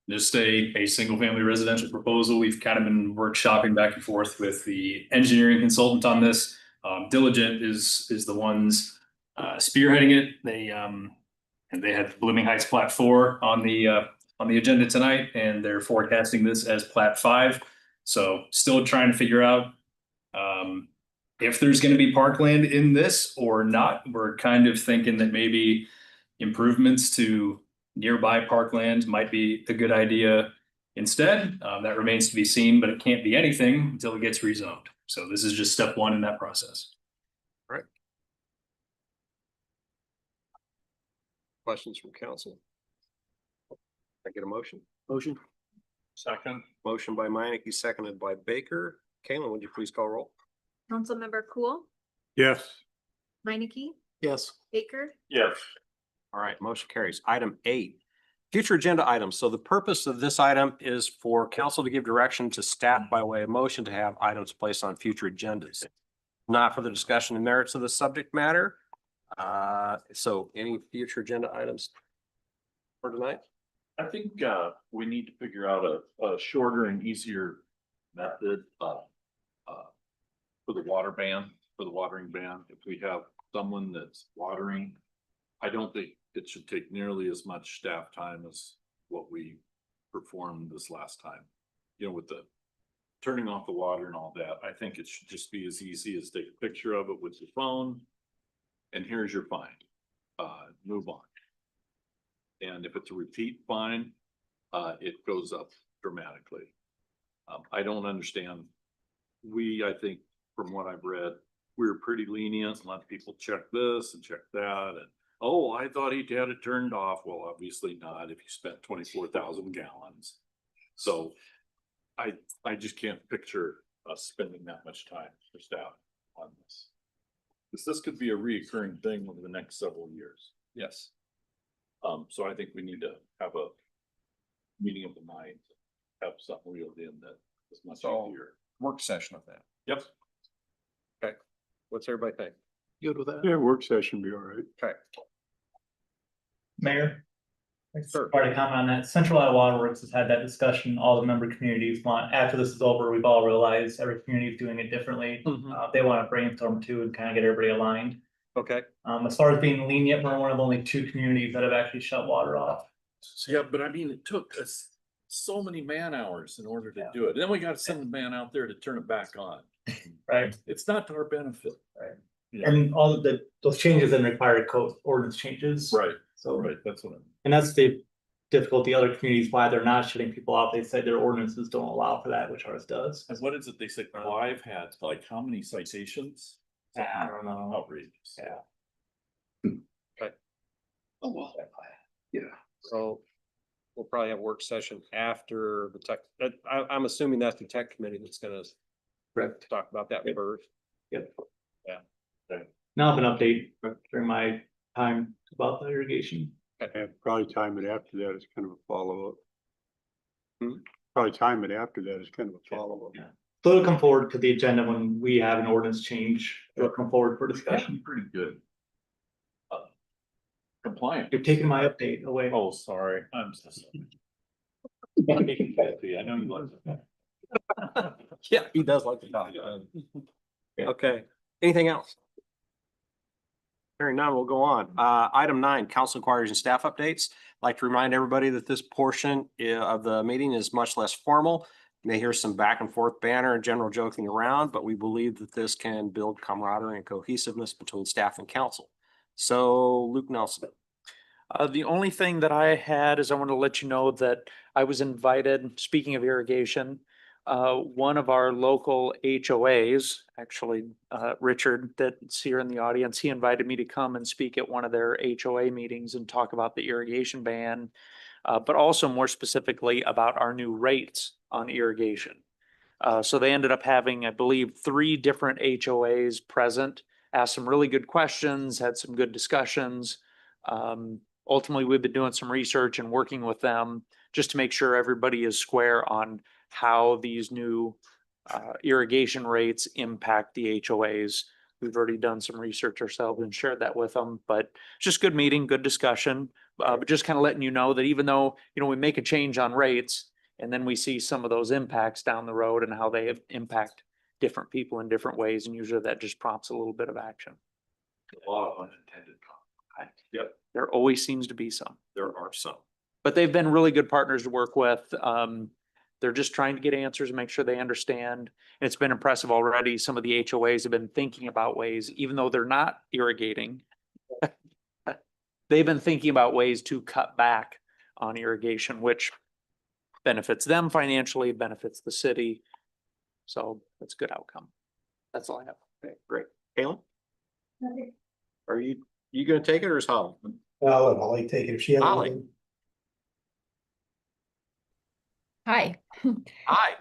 just a single family residential proposal. We've kind of been workshopping back and forth with the engineering consultant on this. Diligent is the ones spearheading it. And they had Blooming Heights Plat 4 on the agenda tonight, and they're forecasting this as Plat 5. So still trying to figure out if there's going to be parkland in this or not. We're kind of thinking that maybe improvements to nearby parkland might be a good idea instead. That remains to be seen, but it can't be anything until it gets rezoned. So this is just step one in that process. Questions from council? I get a motion? Motion. Second. Motion by Minneke, seconded by Baker. Kalen, would you please call roll? Councilmember Cool, Yes. Minneke, Yes. Baker, Yes. All right, motion carries. Item 8, future agenda items. So the purpose of this item is for council to give direction to staff by way of motion to have items placed on future agendas. Not for the discussion and merits of the subject matter. So any future agenda items for tonight? I think we need to figure out a shorter and easier method for the water ban, for the watering ban. If we have someone that's watering, I don't think it should take nearly as much staff time as what we performed this last time. You know, with the turning off the water and all that, I think it should just be as easy as take a picture of it with your phone. And here's your fine. Move on. And if it's a repeat fine, it goes up dramatically. I don't understand. I think from what I've read, we were pretty lenient and let people check this and check that. And, oh, I thought he had it turned off. Well, obviously not if you spent 24,000 gallons. So I just can't picture us spending that much time for staff on this. Because this could be a reoccurring thing over the next several years. Yes. So I think we need to have a meeting of the mind, have something reeled in that is much easier. Work session of that. Yep. What's everybody think? Good with that? Yeah, work session be all right. Okay. Mayor. Sure. Part of comment on that, Central Iowa Waterworks has had that discussion. All the member communities want, after this is over, we've all realized every community is doing it differently. They want to brainstorm too and kind of get everybody aligned. Okay. As far as being lenient, we're one of only 2 communities that have actually shut water off. Yeah, but I mean, it took us so many man hours in order to do it. And then we got to send a man out there to turn it back on. Right. It's not to our benefit. Right. Yeah. And all of those changes then require code ordinance changes. Right. So, Right. That's what I mean. and that's the difficulty. Other communities, why they're not shutting people off, they say their ordinances don't allow for that, which ours does. And what is it? They said Clive had like how many citations? I don't know. Outrageous. Yeah. Oh, well. Yeah. So we'll probably have a work session after the tech. I'm assuming that's the tech committee that's gonna talk about that first. Yep. Yeah. Now I have an update during my time about the irrigation. And probably time it after that is kind of a follow-up. Hmm? Probably time it after that is kind of a follow-up. Yeah. So it'll come forward to the agenda when we have an ordinance change. It'll come forward for discussion. Pretty good. Compliant. You're taking my update away. Oh, sorry. I'm so sorry. I know you like that. Yeah, he does like to talk. Okay, anything else? Hearing none, we'll go on. Item 9, council inquiries and staff updates. I'd like to remind everybody that this portion of the meeting is much less formal. You may hear some back and forth banter and general joking around, but we believe that this can build camaraderie and cohesiveness between staff and council. So Luke Nelson. The only thing that I had is I want to let you know that I was invited, speaking of irrigation, one of our local HOAs, actually, Richard, that's here in the audience, he invited me to come and speak at one of their HOA meetings and talk about the irrigation ban, but also more specifically about our new rates on irrigation. So they ended up having, I believe, 3 different HOAs present, asked some really good questions, had some good discussions. Ultimately, we've been doing some research and working with them just to make sure everybody is square on how these new irrigation rates impact the HOAs. We've already done some research ourselves and shared that with them, but just good meeting, good discussion. But just kind of letting you know that even though, you know, we make a change on rates and then we see some of those impacts down the road and how they impact different people in different ways. And usually that just prompts a little bit of action. A lot of unintended. Yep, There always seems to be some. There are some. But they've been really good partners to work with. They're just trying to get answers and make sure they understand. It's been impressive already. Some of the HOAs have been thinking about ways, even though they're not irrigating. They've been thinking about ways to cut back on irrigation, which benefits them financially, benefits the city. So that's a good outcome. That's all I have. Okay, great. Caitlin? Are you gonna take it or is Holly? I'll let Holly take it if she has. Holly. anything. Hi. Hi.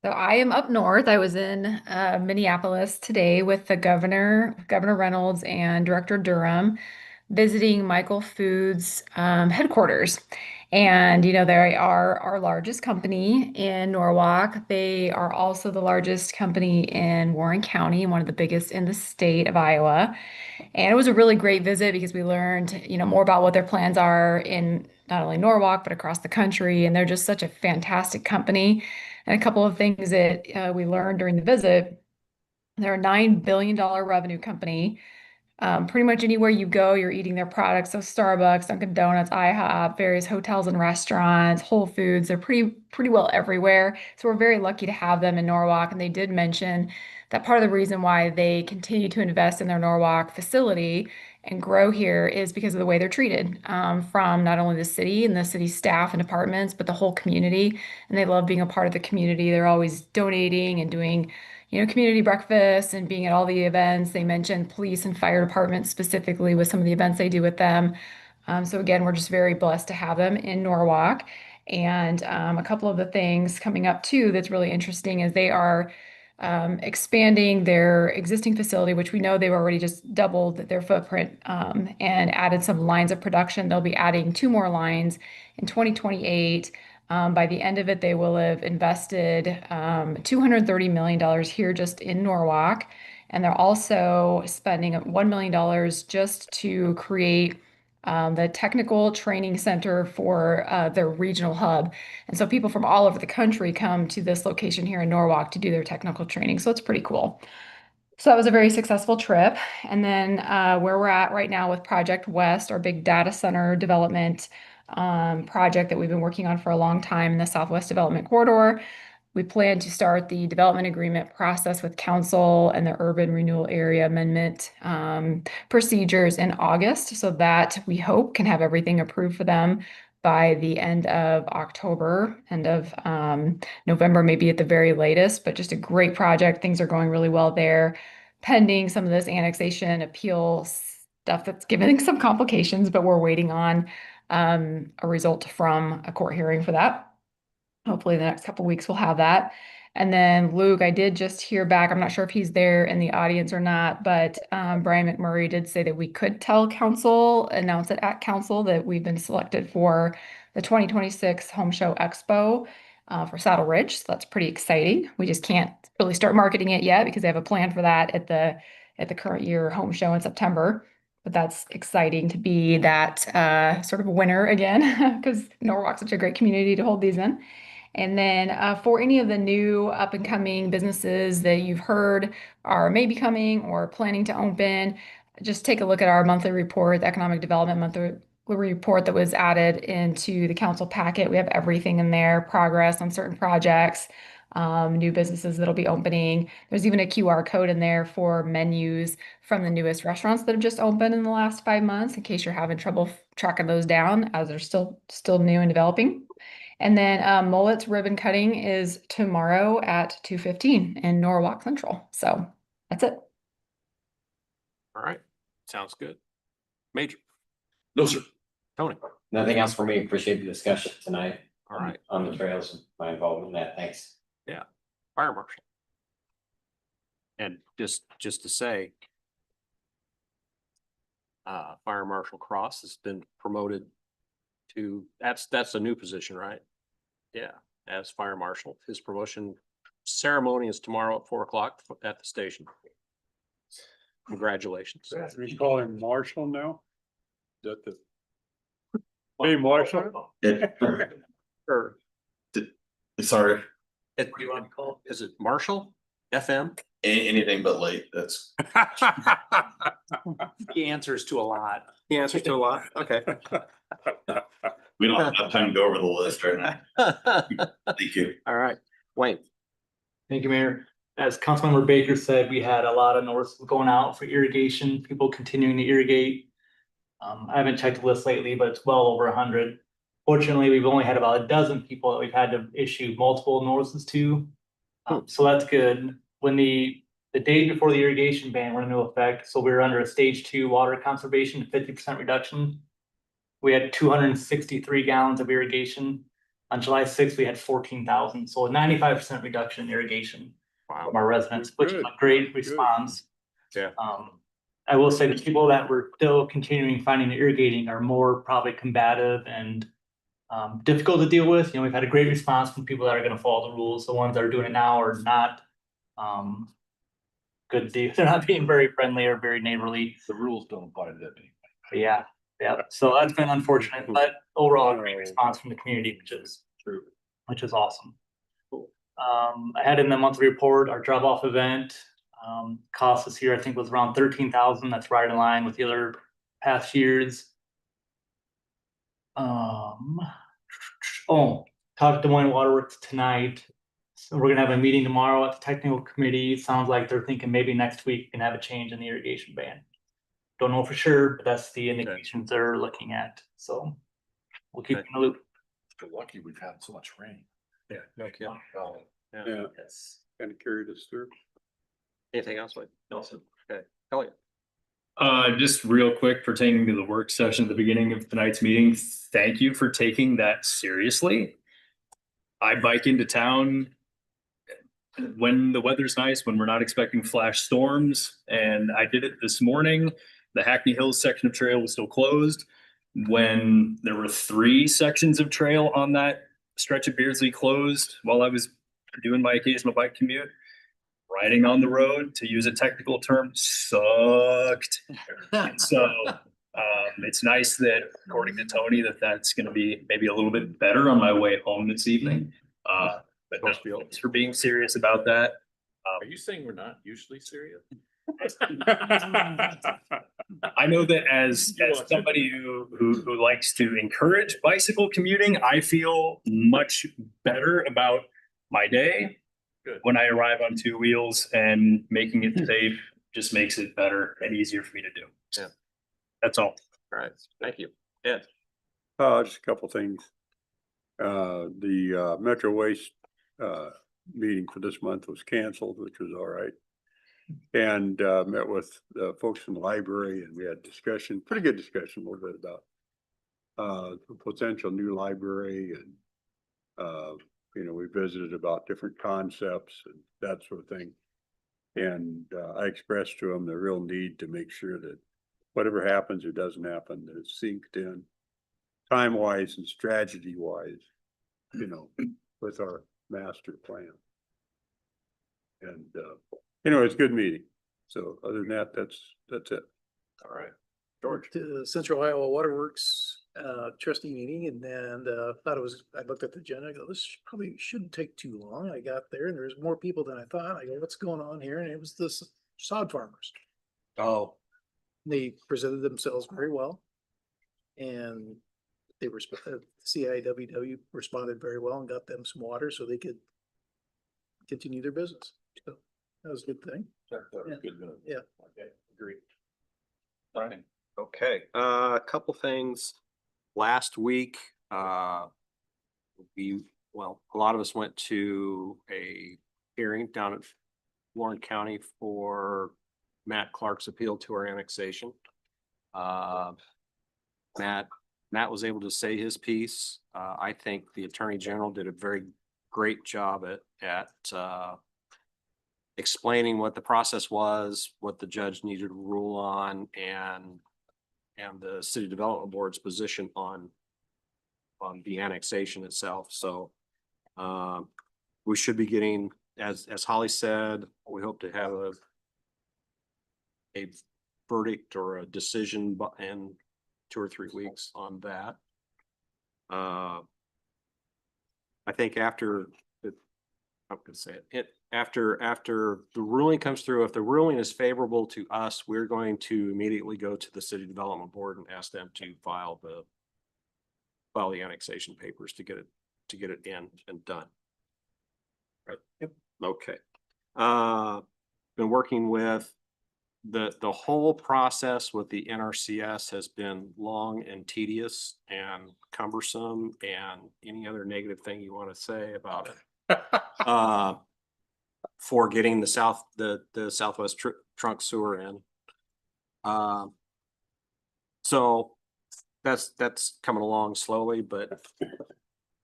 So I am up north. I was in Minneapolis today with the Governor Reynolds and Director Durham, visiting Michael Foods headquarters. And, you know, they are our largest company in Norwalk. They are also the largest company in Warren County, one of the biggest in the state of Iowa. And it was a really great visit because we learned, you know, more about what their plans are in not only Norwalk, but across the country. And they're just such a fantastic company. And a couple of things that we learned during the visit, they're a $9 billion revenue company. Pretty much anywhere you go, you're eating their products. So Starbucks, Dunkin' Donuts, IHOP, various hotels and restaurants, Whole Foods, they're pretty well everywhere. So we're very lucky to have them in Norwalk. And they did mention that part of the reason why they continue to invest in their Norwalk facility and grow here is because of the way they're treated from not only the city and the city staff and departments, but the whole community. And they love being a part of the community. They're always donating and doing, you know, community breakfast and being at all the events. They mentioned police and fire departments specifically with some of the events they do with them. So again, we're just very blessed to have them in Norwalk. And a couple of the things coming up too that's really interesting is they are expanding their existing facility, which we know they've already just doubled their footprint and added some lines of production. They'll be adding 2 more lines in 2028. By the end of it, they will have invested $230 million here just in Norwalk. And they're also spending $1 million just to create the technical training center for their regional hub. And so people from all over the country come to this location here in Norwalk to do their technical training. So it's pretty cool. So that was a very successful trip. And then where we're at right now with Project West, our big data center development project that we've been working on for a long time in the Southwest Development Corridor. We plan to start the development agreement process with council and the urban renewal area amendment procedures in August, so that we hope can have everything approved for them by the end of October, end of November, maybe at the very latest, but just a great project. Things are going really well there, pending some of this annexation appeal stuff that's giving some complications, but we're waiting on a result from a court hearing for that. Hopefully the next couple weeks we'll have that. And then Luke, I did just hear back. I'm not sure if he's there in the audience or not, but Brian McMurray did say that we could tell council, announce it at council that we've been selected for the 2026 Home Show Expo for Saddle Ridge. So that's pretty exciting. We just can't really start marketing it yet because they have a plan for that at the current year home show in September. But that's exciting to be that sort of a winner again, because Norwalk's such a great community to hold these in. And then for any of the new up and coming businesses that you've heard are maybe coming or planning to open, just take a look at our monthly report, the Economic Development Monthly Report that was added into the council packet. We have everything in there, progress on certain projects, new businesses that'll be opening. There's even a QR code in there for menus from the newest restaurants that have just opened in the last 5 months, in case you're having trouble tracking those down as they're still new and developing. And then Mullet's ribbon cutting is tomorrow at 2:15 in Norwalk Central. So that's it. All right. Sounds good. Major. No, sir. Tony. Nothing else for me. Appreciate the discussion tonight. All right. On the trails and my involvement in that. Thanks. Yeah. Fire marshal. And just to say, Fire Marshal Cross has been promoted to, that's a new position, right? Yeah, as fire marshal. His promotion ceremony is tomorrow at 4 o'clock at the station. Congratulations. We call him Marshall now? Is that the? Hey, Marshall? Or Sorry. what do you want to call it? Is it Marshall? FM? Anything but late, that's. He answers to a lot. The answer to a lot, okay. We don't have enough time to go over the list right now. Thank you. All right, Wayne. Thank you, Mayor. As Councilmember Baker said, we had a lot of north going out for irrigation, people continuing to irrigate. I haven't checked the list lately, but it's well over 100. Fortunately, we've only had about a dozen people that we've had to issue multiple notices to. So that's good. When the day before the irrigation ban went into effect, so we were under a stage 2 water conservation, 50% reduction. We had 263 gallons of irrigation. On July 6th, we had 14,000, so a 95% reduction in irrigation from our residents, which is a great response. Yeah. I will say the people that were still continuing finding the irrigating are more probably combative and difficult to deal with. You know, we've had a great response from people that are gonna follow the rules. The ones that are doing it now are not good deal. They're not being very friendly or very neighborly. The rules don't apply to that. But yeah, so that's been unfortunate, but overall a great response from the community, which is awesome. I had in the monthly report, our drop off event, cost this year, I think was around 13,000. That's right in line with the other past years. Talked to Des Moines Waterworks tonight. So we're gonna have a meeting tomorrow at the technical committee. Sounds like they're thinking maybe next week we can have a change in the irrigation ban. Don't know for sure, but that's the indications they're looking at. So we'll keep you in the loop. We're lucky we've had so much rain. Yeah, no kidding. Yeah, Yes. kind of carried us through. Anything else, Wayne? Awesome. Okay, Elliot. Just real quick pertaining to the work session at the beginning of tonight's meeting, thank you for taking that seriously. I bike into town when the weather's nice, when we're not expecting flash storms, and I did it this morning. The Hackney Hills section of trail was still closed. When there were 3 sections of trail on that stretch of Beardsley closed while I was doing my occasional bike commute, riding on the road, to use a technical term, sucked. So it's nice that, according to Tony, that's going to be maybe a little bit better on my way home this evening. But no, thanks for being serious about that. Are you saying we're not usually serious? I know that as somebody who likes to encourage bicycle commuting, I feel much better about my day. Good. When I arrive on 2 wheels, and making it safe just makes it better and easier for me to do. Yeah. That's all. All right, thank you. Ed. Just a couple things. The Metro Waste meeting for this month was canceled, which was all right. And met with folks from the library, and we had discussion, pretty good discussion a little bit about the potential new library, and we visited about different concepts and that sort of thing. And I expressed to them the real need to make sure that whatever happens or doesn't happen, that it's synced in time-wise and strategy-wise, with our master plan. And it's a good meeting. So other than that, that's it. All right. George. To the Central Iowa Waterworks trustee meeting, and then I looked at the agenda, I go, this probably shouldn't take too long. I got there and there's more people than I thought. I go, what's going on here? And it was the sod farmers. Oh. They presented themselves very well. And they were, CIWW responded very well and got them some water so they could continue their business. So that was a good thing. Yeah. Okay, agree. Fine. Okay, a couple things. Last week, a lot of us went to a hearing down at Warren County for Matt Clark's appeal to our annexation. Matt was able to say his piece. I think the Attorney General did a very great job at explaining what the process was, what the judge needed to rule on, and the City Development Board's position on the annexation itself. So we should be getting, as Holly said, we hope to have a verdict or a decision in 2 or 3 weeks on that. I think after I'm gonna say it, after the ruling comes through, if the ruling is favorable to us, we're going to immediately go to the city development board and ask them to file the annexation papers to get it in and done. Right. Yep. Okay. Been working with the whole process with the NRCS has been long and tedious and cumbersome and any other negative thing you want to say about it. For getting the Southwest trunk sewer in. So that's coming along slowly, but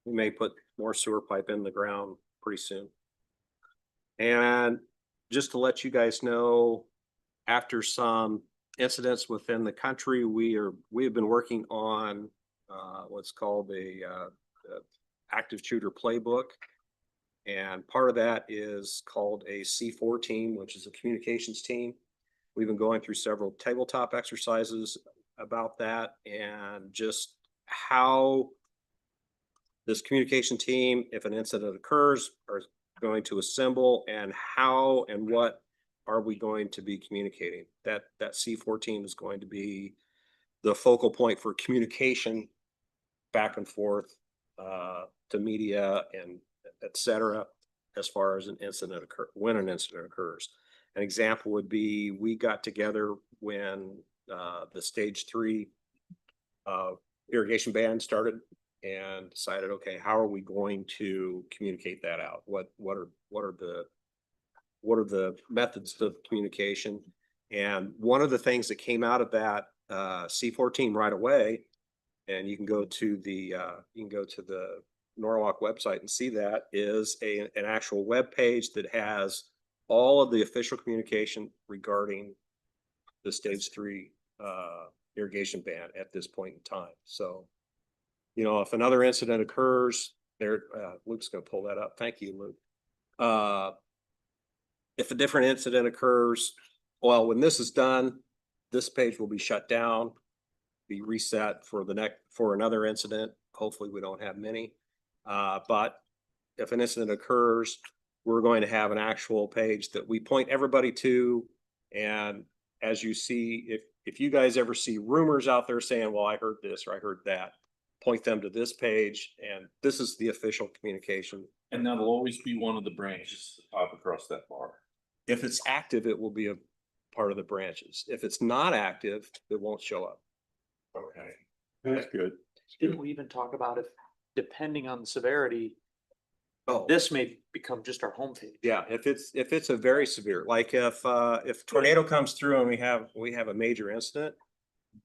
we may put more sewer pipe in the ground pretty soon. And just to let you guys know, after some incidents within the country, we have been working on what's called a active shooter playbook. And part of that is called a C4 team, which is a communications team. We've been going through several tabletop exercises about that and just how this communication team, if an incident occurs, are going to assemble and how and what are we going to be communicating. That C4 team is going to be the focal point for communication back and forth to media and et cetera, as far as when an incident occurs. An example would be, we got together when the stage 3 irrigation ban started and decided, okay, how are we going to communicate that out? What are the methods of communication? And one of the things that came out of that C4 team right away, and you can go to the Norwalk website and see that, is an actual web page that has all of the official communication regarding the stage 3 irrigation ban at this point in time. So, you know, if another incident occurs there, Luke's gonna pull that up. Thank you, Luke. If a different incident occurs, well, when this is done, this page will be shut down, be reset for another incident. Hopefully we don't have many. But if an incident occurs, we're going to have an actual page that we point everybody to. And as you see, if you guys ever see rumors out there saying, well, I heard this or I heard that, point them to this page, and this is the official communication. And that'll always be one of the branches up across that bar. If it's active, it will be a part of the branches. If it's not active, it won't show up. Okay. That's good. Didn't we even talk about if, depending on the severity, Oh, this may become just our homepage? yeah, if it's a very severe, like if tornado comes through and we have a major incident,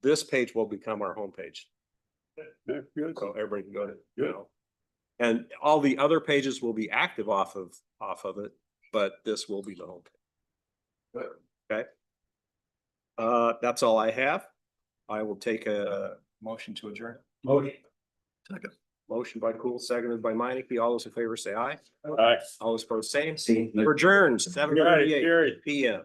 this page will become our homepage. That's good. So everybody can go to, you know. And all the other pages will be active off of it, but this will be the homepage. Okay. That's all I have. I will take a motion to adjourn. Second. Motion by Cool, seconded by Meineke. All those in favor say aye. Aye. All those opposed, same. We're adjourned, 7:38 PM.